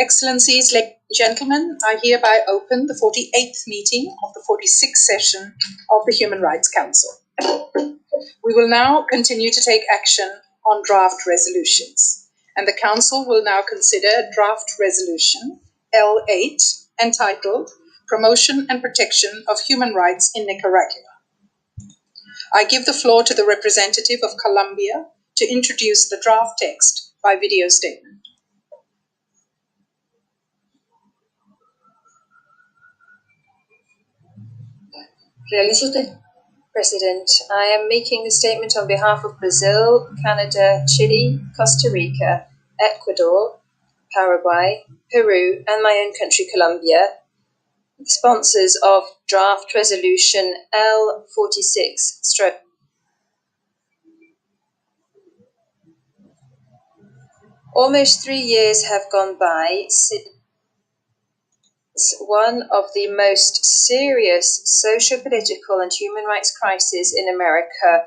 Excellencies, ladies and gentlemen, I hereby open the 48th meeting of the 46th session of the Human Rights Council. We will now continue to take action on draft resolutions, and the Council will now consider draft resolution L8 entitled Promotion and Protection of Human Rights in Nicaragua. I give the floor to the representative of Colombia to introduce the draft text by video statement. President, I am making the statement on behalf of Brazil, Canada, Chile, Costa Rica, Ecuador, Paraguay, Peru, and my own country, Colombia, sponsors of draft resolution L46. Almost 3 years have gone by since one of the most serious socio-political and human rights crises in America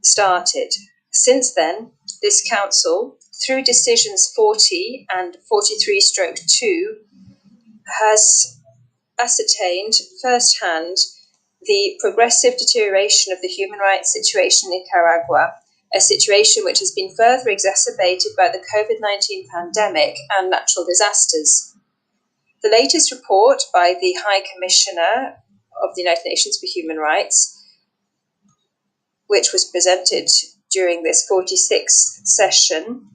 started. Since then, this council, through decisions 40 and 43/2, has ascertained firsthand the progressive deterioration of the human rights situation in Nicaragua, a situation which has been further exacerbated by the COVID-19 pandemic and natural disasters. The latest report by the High Commissioner of the United Nations for Human Rights, which was presented during this 46th session,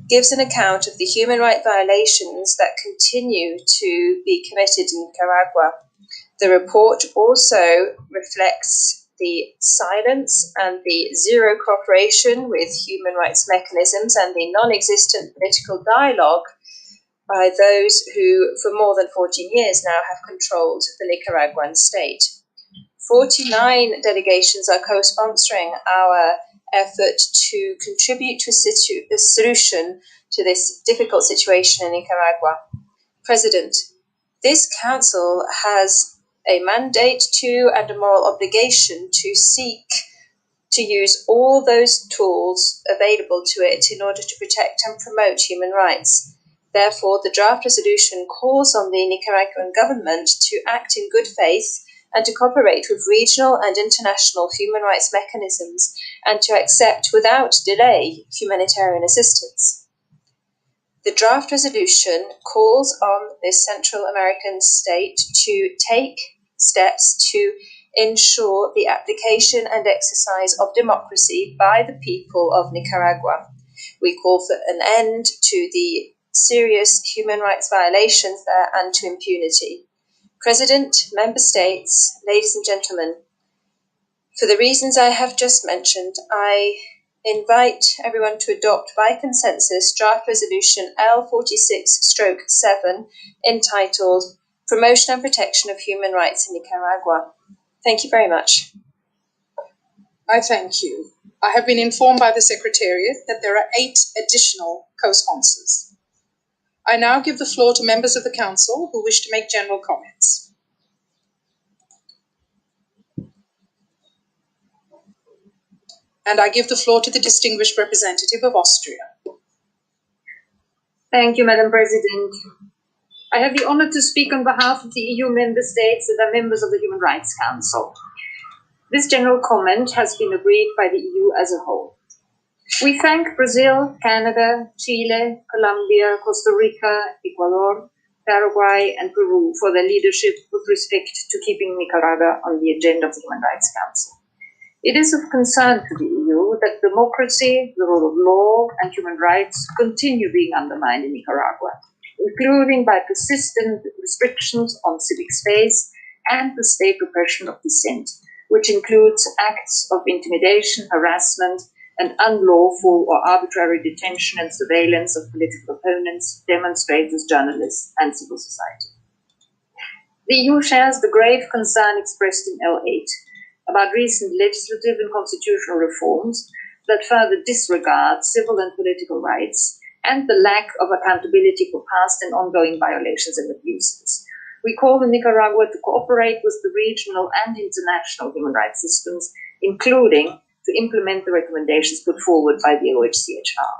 gives an account of the human rights violations that continue to be committed in Nicaragua. The report also reflects the silence and the zero cooperation with human rights mechanisms and the non-existent political dialogue by those who, for more than 14 years now, have controlled the Nicaraguan state. 49 delegations are co-sponsoring our effort to contribute to a solution to this difficult situation in Nicaragua. President, this council has a mandate to and a moral obligation to seek to use all those tools available to it in order to protect and promote human rights. Therefore, the draft resolution calls on the Nicaraguan government to act in good faith and to cooperate with regional and international human rights mechanisms and to accept without delay humanitarian assistance. The draft resolution calls on this Central American state to take steps to ensure the application and exercise of democracy by the people of Nicaragua. We call for an end to the serious human rights violations there and to impunity. President, member states, ladies and gentlemen, for the reasons I have just mentioned, I invite everyone to adopt by consensus draft resolution L46/7 entitled Promotion and Protection of Human Rights in Nicaragua. Thank you very much. I thank you. I have been informed by the Secretariat that there are 8 additional co-sponsors. I now give the floor to members of the Council who wish to make general comments. And I give the floor to the distinguished representative of Austria. Thank you, Madam President. I have the honor to speak on behalf of the EU member states that are members of the Human Rights Council. This general comment has been agreed by the EU as a whole. We thank Brazil, Canada, Chile, Colombia, Costa Rica, Ecuador, Paraguay, and Peru for their leadership with respect to keeping Nicaragua on the agenda of the Human Rights Council. It is of concern to the EU that democracy, the rule of law, and human rights continue being undermined in Nicaragua, including by persistent restrictions on civic space and the state repression of dissent, which includes acts of intimidation, harassment, and unlawful or arbitrary detention and surveillance of political opponents, demonstrators, journalists, and civil society. The EU shares the grave concern expressed in L8 about recent legislative and constitutional reforms that further disregard civil and political rights and the lack of accountability for past and ongoing violations and abuses. We call on Nicaragua to cooperate with the regional and international human rights systems, including to implement the recommendations put forward by the OHCHR.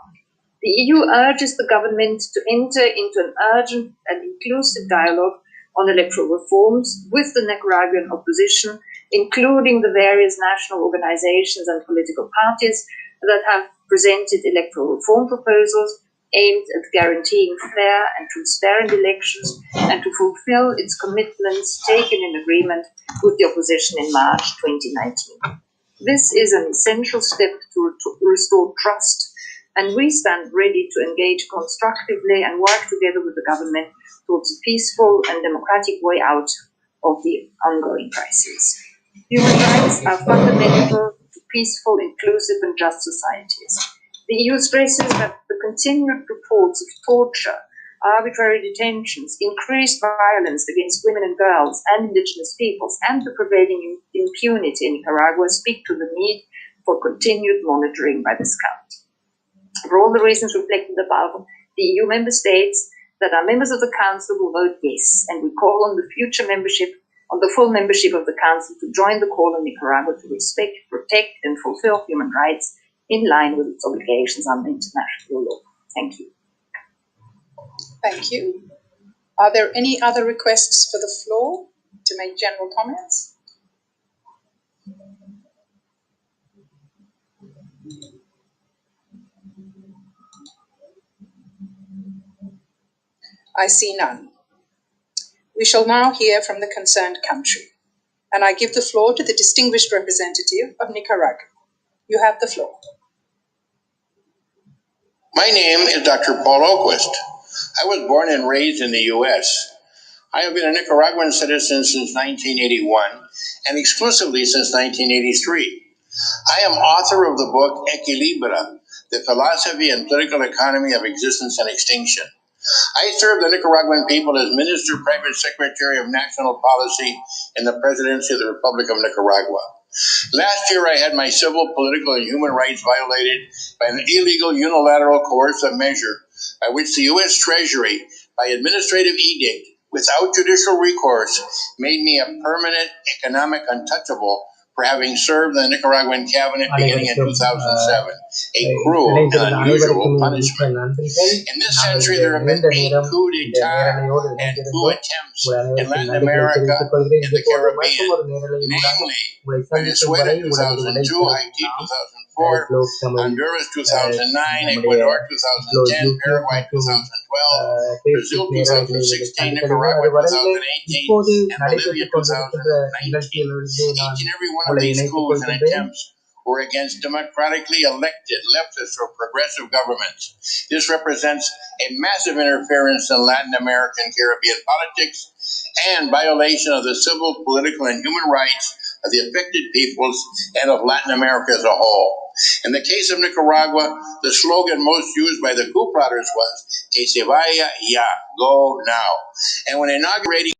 The EU urges the government to enter into an urgent and inclusive dialogue on electoral reforms with the Nicaraguan opposition, including the various national organizations and political parties that have presented electoral reform proposals aimed at guaranteeing fair and transparent elections and to fulfill its commitments taken in agreement with the opposition in March 2019. This is an essential step to restore trust, and we stand ready to engage constructively and work together with the government towards a peaceful and democratic way out of the ongoing crisis. Human rights are fundamental to peaceful, inclusive and just societies. The EU stresses that the continued reports of torture, arbitrary detentions, increased violence against women and girls and indigenous peoples, and the prevailing impunity in Nicaragua speak to the need for continued monitoring by this country. For all the reasons reflected above, the EU member states that are members of the Council will vote yes, and we call on the full membership of the Council to join the call on Nicaragua to respect, protect, and fulfill human rights in line with its obligations under international law. Thank you. Thank you. Are there any other requests for the floor to make general comments? I see none. We shall now hear from the concerned country, and I give the floor to the distinguished representative of Nicaragua. You have the floor. My name is Dr. Paul Oquist. I was born and raised in the U.S. I have been a Nicaraguan citizen since 1981 and exclusively since 1983. I am author of the book Equilibra, The Philosophy and Political Economy of Existence and Extinction. I serve the Nicaraguan people as Minister Private Secretary of National Policy in the Presidency of the Republic of Nicaragua. Last year, I had my civil, political, and human rights violated by an illegal, unilateral, coercive measure by which the U.S. Treasury, by administrative edict, without judicial recourse, made me a permanent economic untouchable for having served the Nicaraguan cabinet beginning in 2007, a cruel and unusual punishment. In this century, there have been 8 coups d'etat and coup attempts in Latin America and the Caribbean, namely Venezuela 2002, Haiti 2004, Honduras 2009, Ecuador 2010, Paraguay 2012, Brazil 2016, Nicaragua 2018, and Bolivia 2019. Each and every one of these coups and attempts were against democratically elected leftist or progressive governments. This represents a massive interference in Latin American Caribbean politics and violation of the civil, political, and human rights of the affected peoples and of Latin America as a whole. In the case of Nicaragua, the slogan most used by the coup plotters was, "Que se vaya ya," go now. And when inaugurating